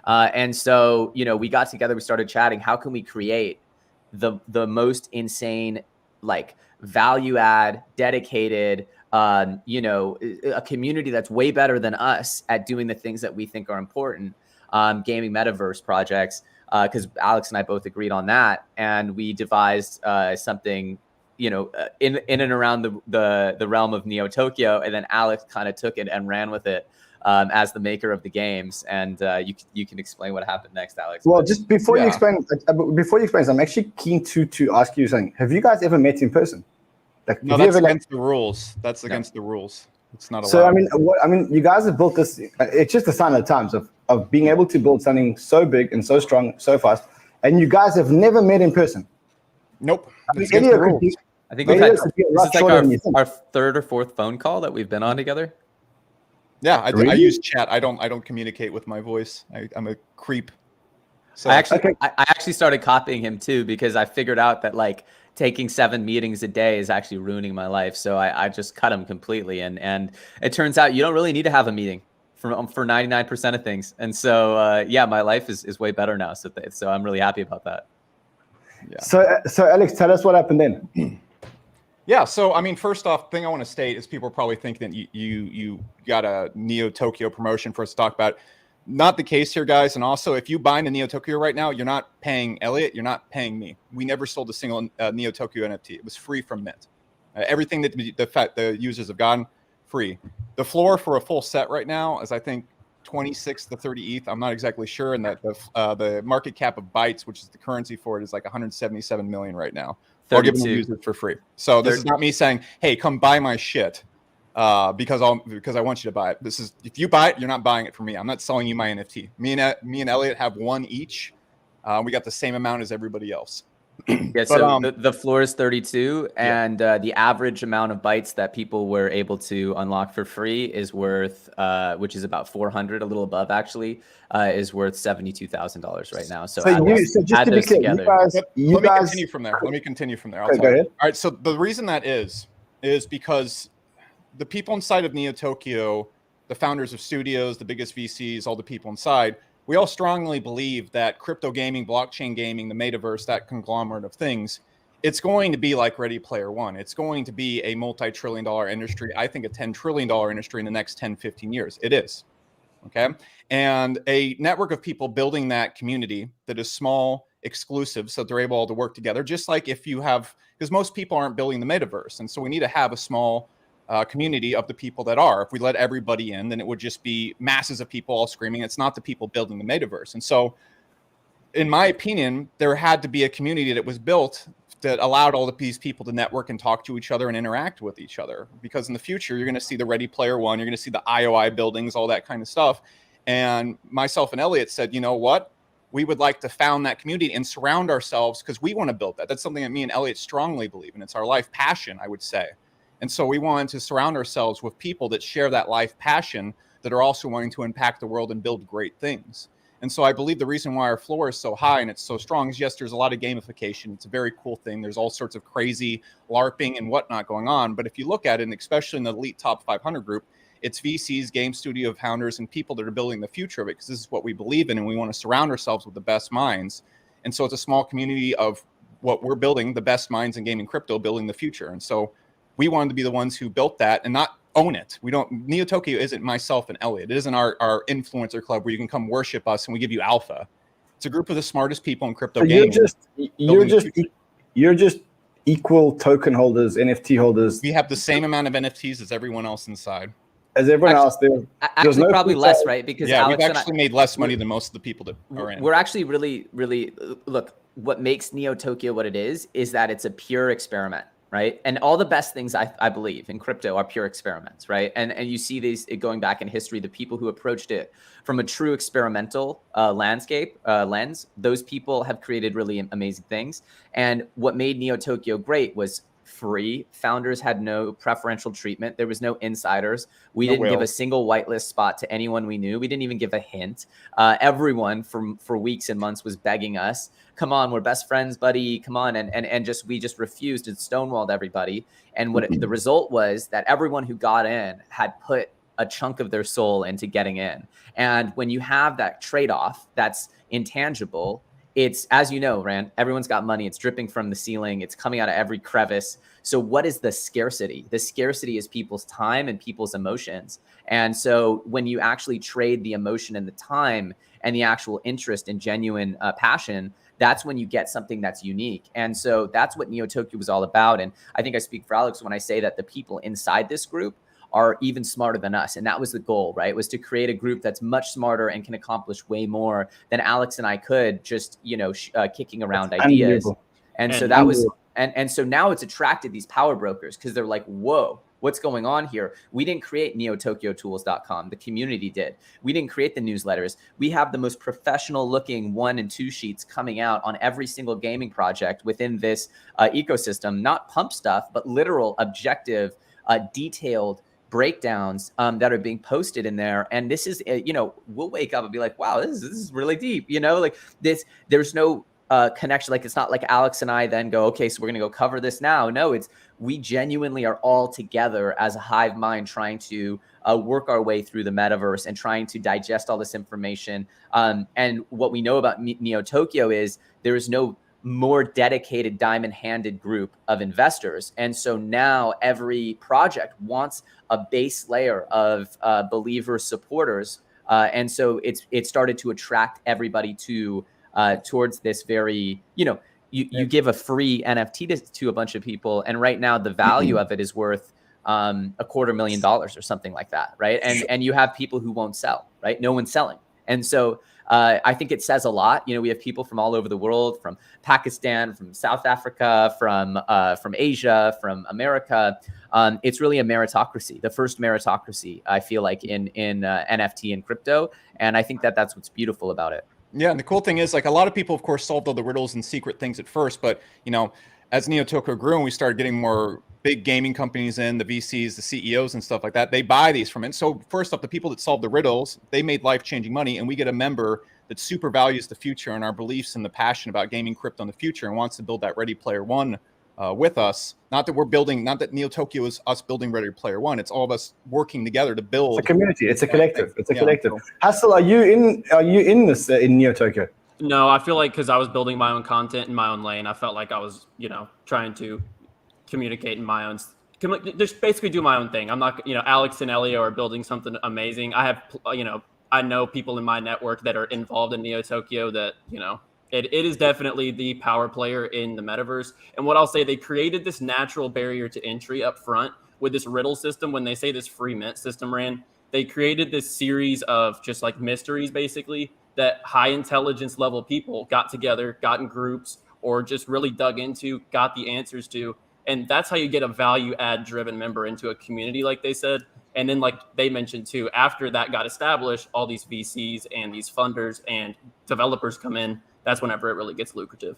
And so, we got together, we started chatting. How can we create the most insane like value add, dedicated, you know, a community that's way better than us at doing the things that we think are important, gaming metaverse projects, because Alex and I both agreed on that, and we devised something, you know, in and around the realm of Neo Tokyo, and then Alex kind of took it and ran with it as the maker of the games. And you can explain what happened next, Alex. Well, just before you explain, I'm actually keen to ask you something. Have you guys ever met in person? Like, no, that's against the rules. That's against the rules. It's not allowed. So I mean, you guys have built this. It's just a sign of the times of being able to build something so big and so strong so fast, and you guys have never met in person. Nope. I mean, Ellio I think we've had, this is like our third or fourth phone call that we've been on together. Yeah, I use chat. I don't communicate with my voice. I'm a creep. So I actually started copying him too, because I figured out that like taking 7 meetings a day is actually ruining my life. So I just cut him completely. And it turns out you don't really need to have a meeting for 99% of things. And so yeah, my life is way better now. So I'm really happy about that. Yeah. So Alex, tell us what happened then. Yeah, so I mean, first off, thing I want to state is people probably think that you got a Neo Tokyo promotion for us to talk about. Not the case here, guys. And also, if you buy into Neo Tokyo right now, you're not paying Elliot, you're not paying me. We never sold a single Neo Tokyo NFT. It was free from mint. Everything that the users have gotten, free. The floor for a full set right now is, I think, 26 to 30 ETH. I'm not exactly sure. And that the market cap of Bytes, which is the currency for it, is like 177 million right now. I'll give them users for free. So this is not me saying, hey, come buy my shit because I want you to buy it. This is, if you buy it, you're not buying it from me. I'm not selling you my NFT. Me and Elliot have one each. We got the same amount as everybody else. Yeah, so the floor is 32, and the average amount of bytes that people were able to unlock for free is worth, which is about 400, a little above actually, is worth $72,000 right now. So just to be clear, let me continue from there. Let me continue from there. Go ahead. All right, so the reason that is because the people inside of Neo Tokyo, the founders of studios, the biggest VCs, all the people inside, we all strongly believe that crypto gaming, blockchain gaming, the metaverse, that conglomerate of things, it's going to be like Ready Player One. It's going to be a multi-trillion-dollar industry. I think a $10 trillion industry in the next 10, 15 years. It is. Okay. And a network of people building that community that is small, exclusive, so they're able to work together, just like if you have, because most people aren't building the metaverse. And so we need to have a small community of the people that are. If we let everybody in, then it would just be masses of people all screaming. It's not the people building the metaverse. And so, in my opinion, there had to be a community that was built that allowed all of these people to network and talk to each other and interact with each other. Because in the future, you're going to see the Ready Player One, you're going to see the IOI buildings, all that kind of stuff. And myself and Elliot said, you know what? We would like to found that community and surround ourselves, because we want to build that. That's something that me and Elliot strongly believe in. It's our life passion, I would say. And so we wanted to surround ourselves with people that share that life passion, that are also wanting to impact the world and build great things. And so I believe the reason why our floor is so high and it's so strong is, yes, there's a lot of gamification. It's a very cool thing. There's all sorts of crazy LARPing and whatnot going on. But if you look at it, and especially in the elite top 500 group, it's VCs, game studio founders, and people that are building the future of it, because this is what we believe in, and we want to surround ourselves with the best minds. And so it's a small community of what we're building, the best minds in gaming crypto, building the future. And so we wanted to be the ones who built that and not own it. We don't, Neo Tokyo isn't myself and Elliot. It isn't our influencer club where you can come worship us and we give you alpha. It's a group of the smartest people in crypto gaming. You're just equal token holders, NFT holders. We have the same amount of NFTs as everyone else inside. As everyone else, there's no probably less, right? Because Alex we've actually made less money than most of the people that are in. We're actually really, look, what makes Neo Tokyo what it is that it's a pure experiment. Right. And all the best things I believe in crypto are pure experiments. Right. And you see these going back in history, the people who approached it from a true experimental lens, those people have created really amazing things. And what made Neo Tokyo great was free. Founders had no preferential treatment. There was no insiders. We didn't give a single whitelist spot to anyone we knew. We didn't even give a hint. Everyone for weeks and months was begging us, come on, we're best friends, buddy. Come on. And we just refused and stonewalled everybody. And the result was that everyone who got in had put a chunk of their soul into getting in. And when you have that trade-off that's intangible, it's, as you know, Rand, everyone's got money. It's dripping from the ceiling. It's coming out of every crevice. So what is the scarcity? The scarcity is people's time and people's emotions. And so when you actually trade the emotion and the time and the actual interest and genuine passion, that's when you get something that's unique. And so that's what NeoTokyo was all about. And I think I speak for Alex when I say that the people inside this group are even smarter than us. And that was the goal, right? Was to create a group that's much smarter and can accomplish way more than Alex and I could just, kicking around ideas. And so that was, and so now it's attracted these power brokers because they're like, whoa, what's going on here? We didn't create neotokyotools.com. The community did. We didn't create the newsletters. We have the most professional looking 1 and 2 sheets coming out on every single gaming project within this ecosystem, not pump stuff, but literal, objective, detailed breakdowns that are being posted in there. And this is, we'll wake up and be like, wow, this is really deep, like this, there's no connection. Like, it's not like Alex and I then go, okay, so we're going to go cover this now. No, it's, we genuinely are all together as a hive mind trying to work our way through the metaverse and trying to digest all this information. And what we know about NeoTokyo is there is no more dedicated diamond-handed group of investors. And so now every project wants a base layer of believers, supporters. And so it started to attract everybody to towards this very, you give a free NFT to a bunch of people. And right now the value of it is worth $250,000 or something like that. Right. And you have people who won't sell, right? No one's selling. And so I think it says a lot. We have people from all over the world, from Pakistan, from South Africa, from Asia, from America. It's really a meritocracy, the first meritocracy, I feel like, in NFT and crypto. And I think that's what's beautiful about it. Yeah, and the cool thing is, like, a lot of people, of course, solved all the riddles and secret things at first, but as NeoTokyo grew and we started getting more big gaming companies in, the VCs, the CEOs and stuff like that, they buy these from it. So first up, the people that solved the riddles, they made life-changing money, and we get a member that super values the future and our beliefs and the passion about gaming crypto in the future and wants to build that Ready Player One with us. Not that NeoTokyo is us building Ready Player One. It's all of us working together to build. It's a community. It's a collective. It's a collective. Hustle, are you in this in NeoTokyo? No, I feel like because I was building my own content in my own lane, I felt like I was, trying to communicate in my own, just basically do my own thing. I'm not, Alex and Ellio are building something amazing. I have, I know people in my network that are involved in NeoTokyo that, it is definitely the power player in the metaverse. And what I'll say, they created this natural barrier to entry up front with this riddle system. When they say this free mint system ran, they created this series of just like mysteries, basically, that high intelligence level people got together, got in groups, or just really dug into, got the answers to. And that's how you get a value add driven member into a community, like they said. And then, like they mentioned too, after that got established, all these VCs and these funders and developers come in. That's whenever it really gets lucrative.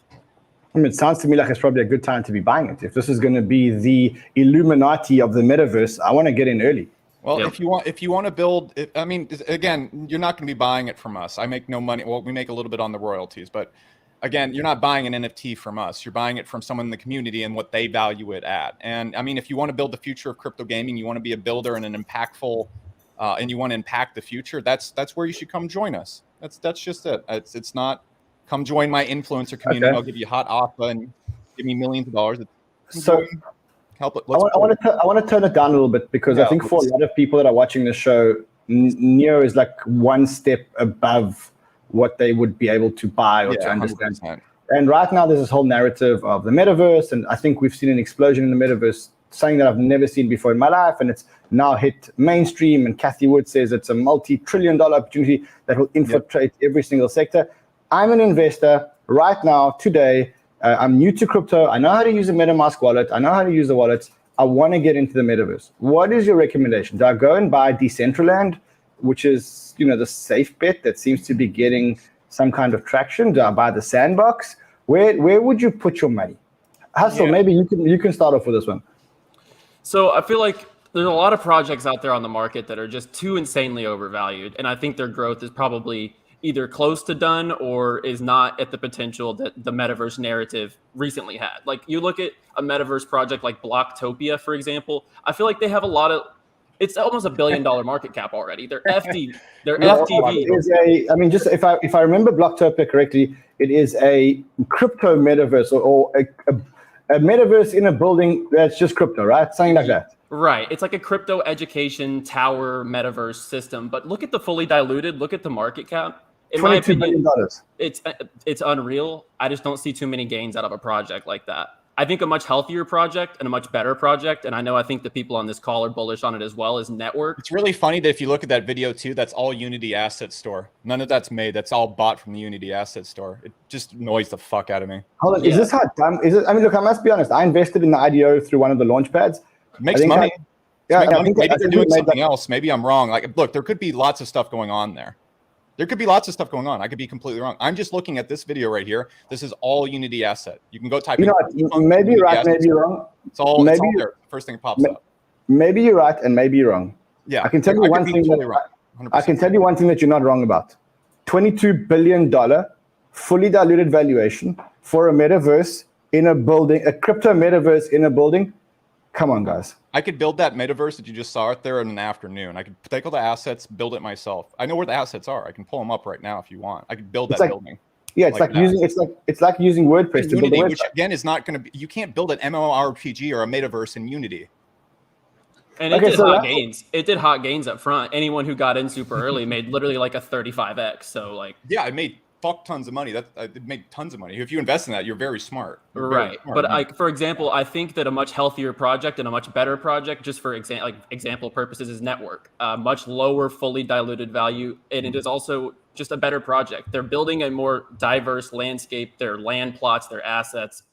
It sounds to me like it's probably a good time to be buying it. If this is going to be the Illuminati of the metaverse, I want to get in early. Well, if you want to build, again, you're not going to be buying it from us. I make no money. Well, we make a little bit on the royalties, but again, you're not buying an NFT from us. You're buying it from someone in the community and what they value it at. And if you want to build the future of crypto gaming, you want to be a builder and an impactful, and you want to impact the future, that's where you should come join us. That's just it. It's not come join my influencer community. Okay. I'll give you hot offer and give me millions of dollars. So help it. I want to turn it down a little bit because I think for a lot of people that are watching the show, Neo is like one step above what they would be able to buy or to understand. 100%. And right now there's this whole narrative of the metaverse, and I think we've seen an explosion in the metaverse, something that I've never seen before in my life, and it's now hit mainstream, and Kathy Wood says it's a multi-trillion-dollar opportunity that will infiltrate every single sector. I'm an investor right now, today. I'm new to crypto. I know how to use a MetaMask wallet. I know how to use the wallets. I want to get into the metaverse. What is your recommendation? Do I go and buy Decentraland, which is, the safe bet that seems to be getting some kind of traction? Do I buy the Sandbox? Where would you put your money? Hustle, maybe you can start off with this one. So I feel like there's a lot of projects out there on the market that are just too insanely overvalued. And I think their growth is probably either close to done or is not at the potential that the metaverse narrative recently had. Like, you look at a metaverse project like Blocktopia, for example, I feel like they have a lot of It's almost $1 billion market cap already. They're FD. They're No, FTV. it is I mean, just if I remember Blocktopia correctly, it is a crypto metaverse or a metaverse in a building that's just crypto, right? Something like that. Right. It's like a crypto education tower metaverse system. But look at the fully diluted. Look at the market cap. In my $22 billion. opinion, it's unreal. I just don't see too many gains out of a project like that. I think a much healthier project and a much better project, and I think the people on this call are bullish on it as well, is Network. It's really funny that if you look at that video too, that's all Unity Asset Store. None of that's made. That's all bought from the Unity Asset Store. It just annoys the fuck out of me. Hold on, is this how dumb is it? I mean, look, I must be honest. I invested in the IDO through one of the launch pads. It makes money. Maybe they're doing something else. Maybe I'm wrong. Like, look, there could be lots of stuff going on there. There could be lots of stuff going on. I could be completely wrong. I'm just looking at this video right here. This is all Unity Asset. You can go type. Maybe you're right, maybe you're wrong. It's all there. First thing that pops up. Maybe you're right, and maybe you're wrong. Yeah, I can tell you one thing. I can tell you one thing that you're not wrong about. $22 billion fully diluted valuation for a metaverse in a building, a crypto metaverse in a building. Come on, guys. I could build that metaverse that you just saw it there in an afternoon. I could take all the assets, build it myself. I know where the assets are. I can pull them up right now if you want. I could build that building. Yeah, it's like using WordPress to build a website. Which again is not going to be. You can't build an MMORPG or a metaverse in Unity. And it did hot gains. It did hot gains up front. Anyone who got in super early made literally like a 35x. So like, yeah, it made fuck tons of money. It made tons of money. If you invest in that, you're very smart. Right. But for example, I think that a much healthier project and a much better project, just for example purposes, is Network. Much lower fully diluted value, and it is also just a better project. They're building a more diverse landscape. Their land plots, their assets.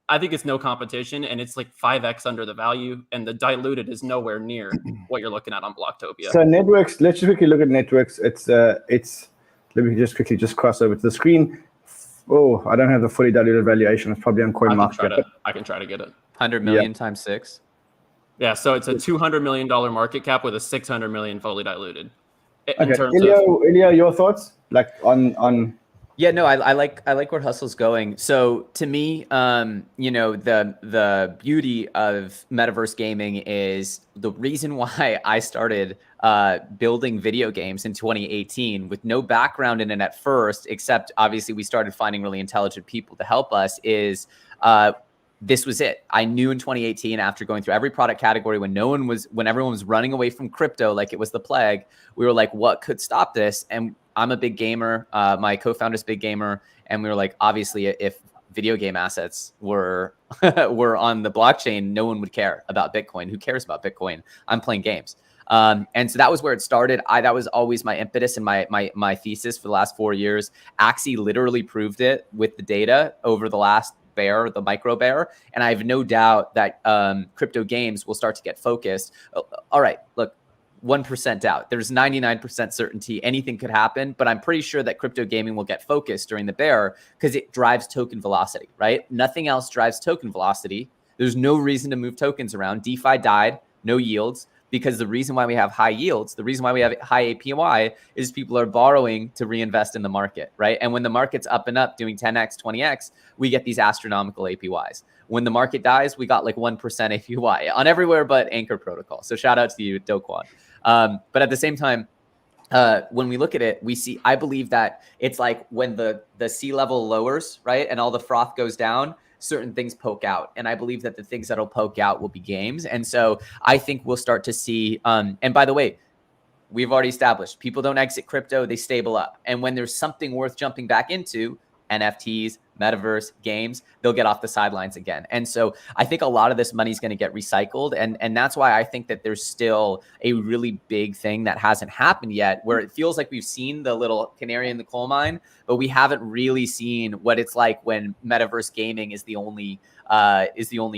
I think it's no competition, and it's like 5x under the value, and the diluted is nowhere near what you're looking at on Blocktopia. So Networks. Let's just quickly look at Networks. It's. Let me just quickly cross over to the screen. Oh, I don't have the fully diluted valuation. It's probably on CoinMarket. I can try to get it. 100 million times 6. Yeah, so it's a $200 million market cap with a 600 million fully diluted. Okay, Ellio, your thoughts? Like on Yeah, no, I like where Hustle's going. So to me, the beauty of metaverse gaming is the reason why I started building video games in 2018 with no background in it at first, except obviously we started finding really intelligent people to help us, is this was it. I knew in 2018, after going through every product category, when everyone was running away from crypto like it was the plague, we were like, what could stop this? And I'm a big gamer. My co-founder's a big gamer. And we were like, obviously, if video game assets were on the blockchain, no one would care about Bitcoin. Who cares about Bitcoin? I'm playing games. And so that was where it started. That was always my impetus and my thesis for the last 4 years. Axie literally proved it with the data over the last bear, the micro bear. And I have no doubt that crypto games will start to get focused. All right, look, 1% doubt. There's 99% certainty anything could happen, but I'm pretty sure that crypto gaming will get focused during the bear because it drives token velocity, right? Nothing else drives token velocity. There's no reason to move tokens around. DeFi died, no yields, because the reason why we have high yields, the reason why we have high APY is people are borrowing to reinvest in the market, right? And when the market's up and up doing 10x, 20x, we get these astronomical APYs. When the market dies, we got like 1% APY on everywhere but Anchor Protocol. So shout out to you, Doquan. But at the same time, when we look at it, we see, I believe that it's like when the sea level lowers, right? And all the froth goes down, certain things poke out. And I believe that the things that'll poke out will be games. And so I think we'll start to see, and by the way, we've already established people don't exit crypto, they stable up. And when there's something worth jumping back into, NFTs, metaverse, games, they'll get off the sidelines again. And so I think a lot of this money is going to get recycled. And that's why I think that there's still a really big thing that hasn't happened yet, where it feels like we've seen the little canary in the coal mine, but we haven't really seen what it's like when metaverse gaming is the only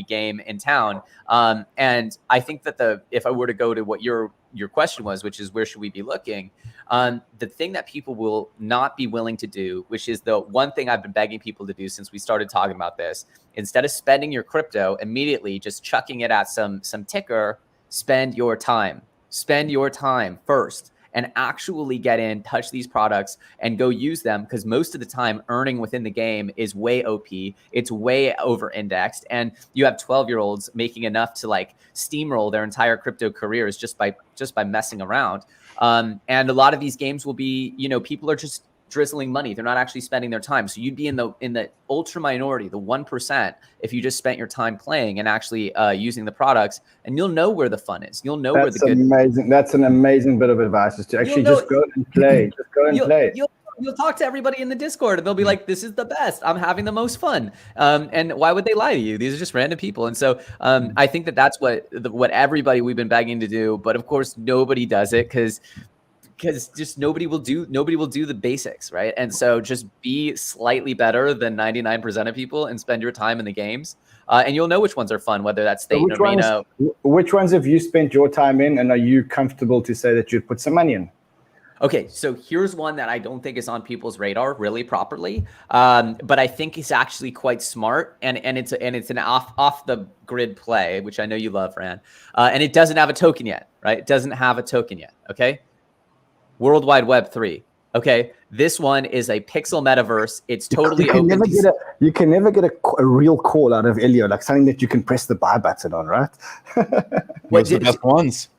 game in town. And I think that if I were to go to what your question was, which is where should we be looking? The thing that people will not be willing to do, which is the one thing I've been begging people to do since we started talking about this, instead of spending your crypto immediately, just chucking it at some ticker, spend your time first. and actually get in, touch these products, and go use them, because most of the time earning within the game is way OP. It's way over indexed, and you have 12-year-olds making enough to like steamroll their entire crypto careers just by messing around. And a lot of these games will be, people are just drizzling money. They're not actually spending their time. So you'd be in the ultra minority, the 1%, if you just spent your time playing and actually using the products, and you'll know where the fun is. You'll know where the good. Amazing. That's an amazing bit of advice, is to actually just go and play. Just go and play. You'll talk to everybody in the Discord, and they'll be like, "This is the best. I'm having the most fun." And why would they lie to you? These are just random people. And so I think that's what everybody we've been begging to do, but of course nobody does it because just nobody will do the basics, right? And so just be slightly better than 99% of people and spend your time in the games, and you'll know which ones are fun, whether that's State and Arena. Which ones have you spent your time in, and are you comfortable to say that you'd put some money in? Okay, so here's one that I don't think is on people's radar really properly, but I think is actually quite smart, and it's an off the grid play, which I know you love, Ran, and it doesn't have a token yet, right? It doesn't have a token yet. Okay, World Wide Web 3. Okay, this one is a pixel metaverse. It's totally open. You can never get a real call out of Ellio, like something that you can press the buy button on, right? What's the best ones?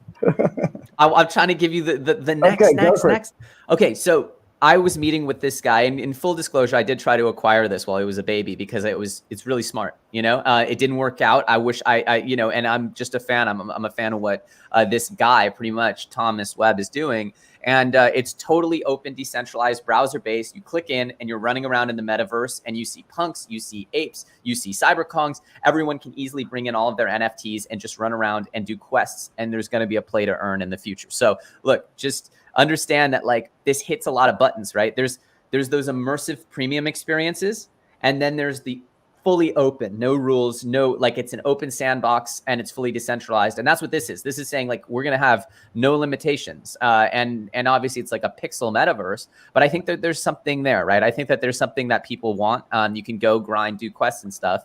I'm trying to give you the next. Okay, so I was meeting with this guy, and in full disclosure, I did try to acquire this while he was a baby because it's really smart. It didn't work out. I wish and I'm just a fan. I'm a fan of what this guy, pretty much Thomas Webb, is doing. And it's totally open, decentralized, browser-based. You click in and you're running around in the metaverse, and you see punks, you see apes, you see cyberkongs. Everyone can easily bring in all of their NFTs and just run around and do quests. And there's going to be a play to earn in the future. So look, just understand that like this hits a lot of buttons, right? There's those immersive premium experiences, and then there's the fully open, no rules, it's an open sandbox, and it's fully decentralized. And that's what this is. This is saying like we're going to have no limitations. And obviously it's like a pixel metaverse, but I think that there's something there, right? I think that there's something that people want. You can go grind, do quests and stuff.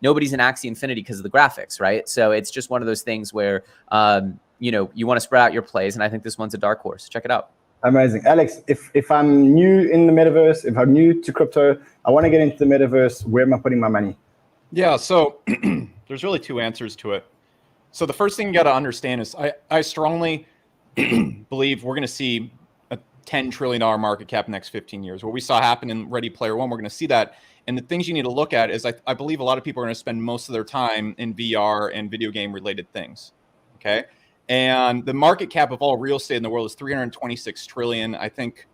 Nobody's in Axie Infinity because of the graphics, right? So it's just one of those things where, you want to spread out your plays. And I think this one's a dark horse. Check it out. Amazing. Alex, if I'm new in the metaverse, if I'm new to crypto, I want to get into the metaverse, where am I putting my money? Yeah, so there's really two answers to it. So the first thing you got to understand is I strongly believe we're going to see a $10 trillion market cap in the next 15 years. What we saw happen in Ready Player One, we're going to see that. And the things you need to look at is I believe a lot of people are going to spend most of their time in VR and video game related things. Okay. And the market cap of all real estate in the world is 326 trillion. I think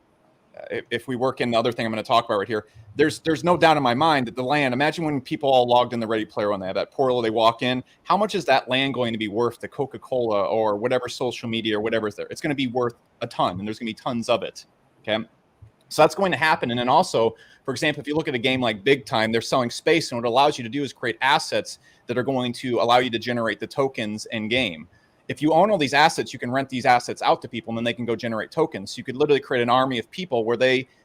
if we work in the other thing I'm going to talk about right here, there's no doubt in my mind that the land, imagine when people all logged in the Ready Player One, they have that portal, they walk in, how much is that land going to be worth to Coca-Cola or whatever social media or whatever is there? It's going to be worth a ton, and there's going to be tons of it. Okay. So that's going to happen. And then also, for example, if you look at a game like Big Time, they're selling space, and what it allows you to do is create assets that are going to allow you to generate the tokens in game. If you own all these assets, you can rent these assets out to people, and then they can go generate tokens. So you could literally create an army of people where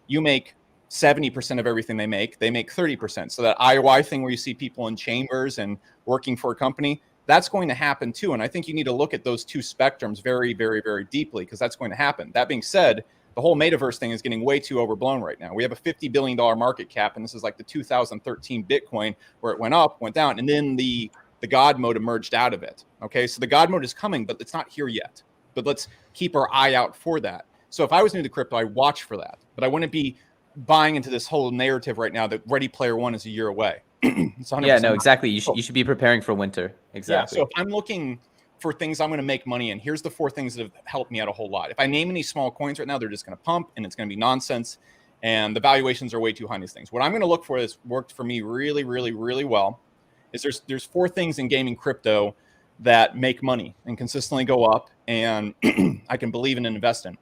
you make 70% of everything they make 30%. So that IOI thing where you see people in chambers and working for a company, that's going to happen too. And I think you need to look at those two spectrums very, very, very deeply, because that's going to happen. That being said, the whole metaverse thing is getting way too overblown right now. We have a $50 billion market cap, and this is like the 2013 Bitcoin where it went up, went down, and then the God mode emerged out of it. Okay, so the God mode is coming, but it's not here yet. But let's keep our eye out for that. So if I was new to crypto, I'd watch for that. But I wouldn't be buying into this whole narrative right now that Ready Player One is a year away. Yeah, no, exactly. You should be preparing for winter. Exactly. Yeah, so if I'm looking for things I'm going to make money in, here's the 4 things that have helped me out a whole lot. If I name any small coins right now, they're just going to pump, and it's going to be nonsense. And the valuations are way too high on these things. What I'm going to look for is worked for me really, really, really well. Is there's 4 things in gaming crypto that make money and consistently go up, and I can believe in and invest in.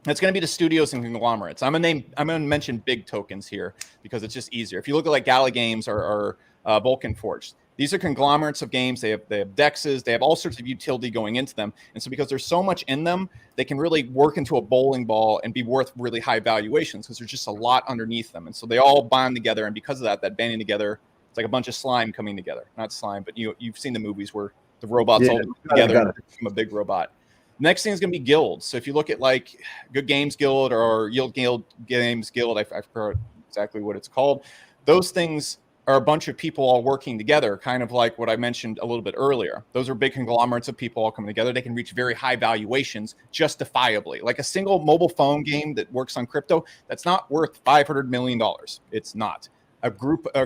It's going to be the studios and conglomerates. I'm going to mention big tokens here because it's just easier. If you look at like Gala Games or Vulcan Forge, these are conglomerates of games. They have dexes. They have all sorts of utility going into them. And so because there's so much in them, they can really work into a bowling ball and be worth really high valuations because there's just a lot underneath them. And so they all bind together. And because of that banding together, it's like a bunch of slime coming together. Not slime, but you've seen the movies where the robots all come together and become a big robot. Next thing is going to be guilds. So if you look at like Good Games Guild or Yield Guild Games Guild, I forgot exactly what it's called. Those things are a bunch of people all working together, kind of like what I mentioned a little bit earlier. Those are big conglomerates of people all coming together. They can reach very high valuations justifiably. Like a single mobile phone game that works on crypto, that's not worth $500 million. It's not. A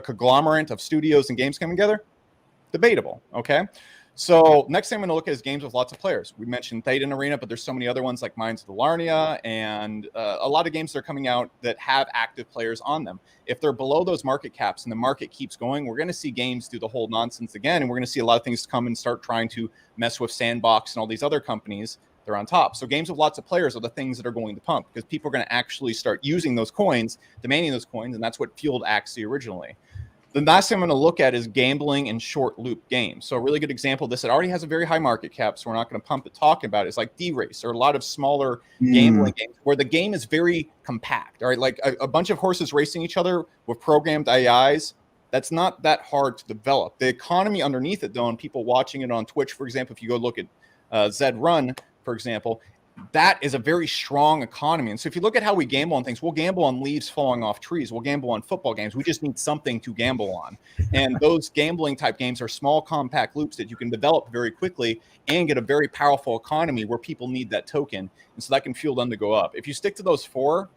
conglomerate of studios and games coming together, debatable, okay? So next thing I'm going to look at is games with lots of players. We mentioned Thetan Arena, but there's so many other ones like Mines of the Larnia and a lot of games that are coming out that have active players on them. If they're below those market caps and the market keeps going, we're going to see games do the whole nonsense again, and we're going to see a lot of things come and start trying to mess with Sandbox and all these other companies. They're on top. So games with lots of players are the things that are going to pump because people are going to actually start using those coins, demanding those coins, and that's what fueled Axie originally. The last thing I'm going to look at is gambling and short loop games. So a really good example of this, it already has a very high market cap, so we're not going to pump it talking about it. It's like D-Race or a lot of smaller gambling games where the game is very compact. All right, like a bunch of horses racing each other with programmed AIs. That's not that hard to develop. The economy underneath it, though, and people watching it on Twitch, for example, if you go look at Zed Run, for example, that is a very strong economy. And so if you look at how we gamble on things, we'll gamble on leaves falling off trees. We'll gamble on football games. We just need something to gamble on. And those gambling type games are small, compact loops that you can develop very quickly and get a very powerful economy where people need that token. And so that can fuel them to go up. If you stick to those four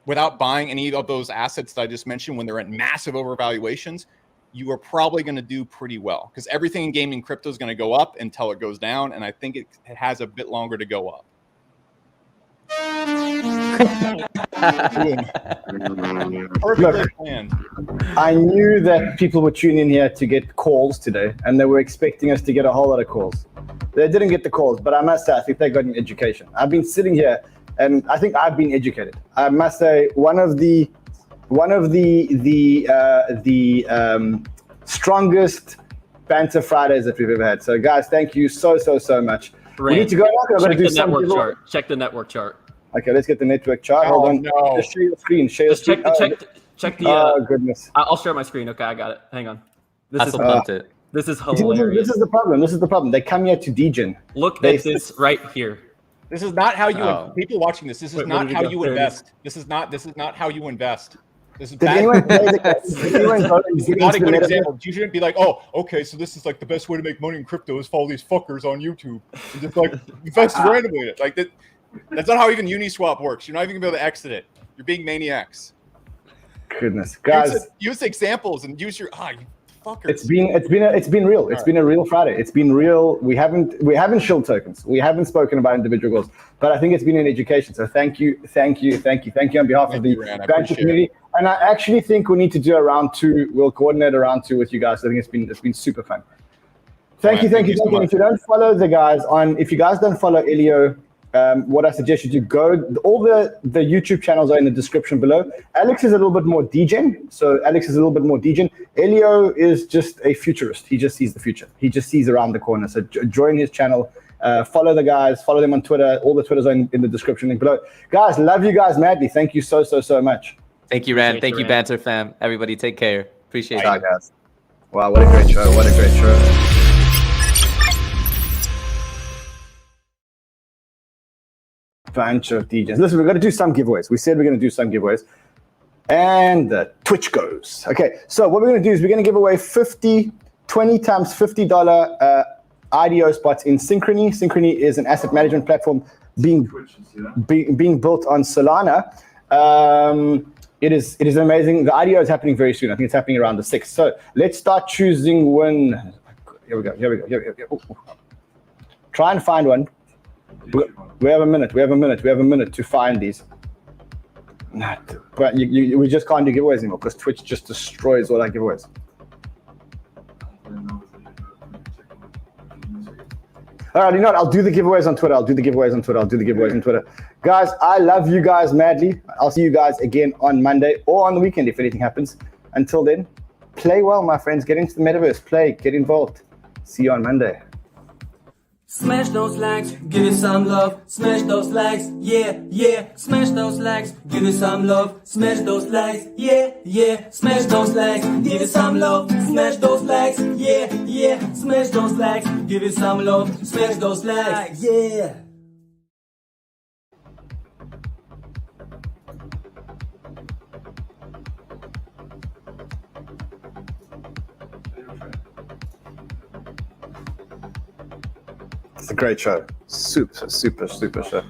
without buying any of those assets that I just mentioned when they're at massive overvaluations, you are probably going to do pretty well because everything in gaming crypto is going to go up until it goes down. And I think it has a bit longer to go up. Perfectly planned. I knew that people would tune in here to get calls today, and they were expecting us to get a whole lot of calls. They didn't get the calls, but I must say, I think they got an education. I've been sitting here, and I think I've been educated. I must say, one of the strongest Banter Fridays that we've ever had. So, guys, thank you so much. We need to go now. I've got to do some network chart. Check the network chart. Okay, let's get the network chart. Hold on. No. Just share your screen. Just check the. Oh goodness. I'll share my screen. Okay, I got it. Hang on. This is hilarious. This is the problem. This is the problem. They come here to Degen. Look at this right here. This is not how you people watching this. This is not how you There it is. invest. This is not how you invest. This is Did bad. anyone play the Not a good example. You shouldn't be like, oh, okay, so this is like the best way to make money in crypto is follow these fuckers on YouTube and just like invest randomly in it. Like that. That's not how even Uniswap works. You're not even gonna be able to exit it. You're being maniacs. Goodness, guys. Use examples and use your you fuckers. It's been real. It's been a real Friday. It's been real. We haven't shilled tokens. We haven't spoken about individual goals, but I think it's been an education. So thank you on behalf of the Banter community. And I actually think we need to do a round 2. We'll coordinate a round 2 with you guys. I think it's been super fun. Thank you. If you don't follow the guys if you guys don't follow Ellio, what I suggest you do, all the YouTube channels are in the description below. Alex is a little bit more Degen. Ellio is just a futurist. He just sees the future. He just sees around the corner. So join his channel. Follow the guys. Follow them on Twitter. All the Twitters are in the description link below. Guys, love you guys madly. Thank you so much. Thank you, Rand. Thank you, Banter fam. Everybody take care. Appreciate it. Bye, guys. Wow, what a great show. Bunch of DJs. Listen, we're going to do some giveaways. We said we're going to do some giveaways. And the Twitch goes. Okay, so what we're going to do is we're going to give away 20 times $50 IDO spots in Synchrony. Synchrony is an asset management platform being built on Solana. It is amazing. The IDO is happening very soon. I think it's happening around the 6th. So let's start choosing one. Here we go. Try and find one. We have a minute to find these. But we just can't do giveaways anymore because Twitch just destroys all our giveaways. All right, you know what? I'll do the giveaways on Twitter. Guys, I love you guys madly. I'll see you guys again on Monday or on the weekend if anything happens. Until then, play well, my friends. Get into the metaverse. Get involved. See you on Monday. Smash those likes, give it some love. Smash those likes, yeah. Smash those likes, give it some love. Smash those likes, yeah. Smash those likes, give it some love. Smash those likes, yeah. Smash those likes, give it some love. Smash those likes, yeah. It's a great show. Super show.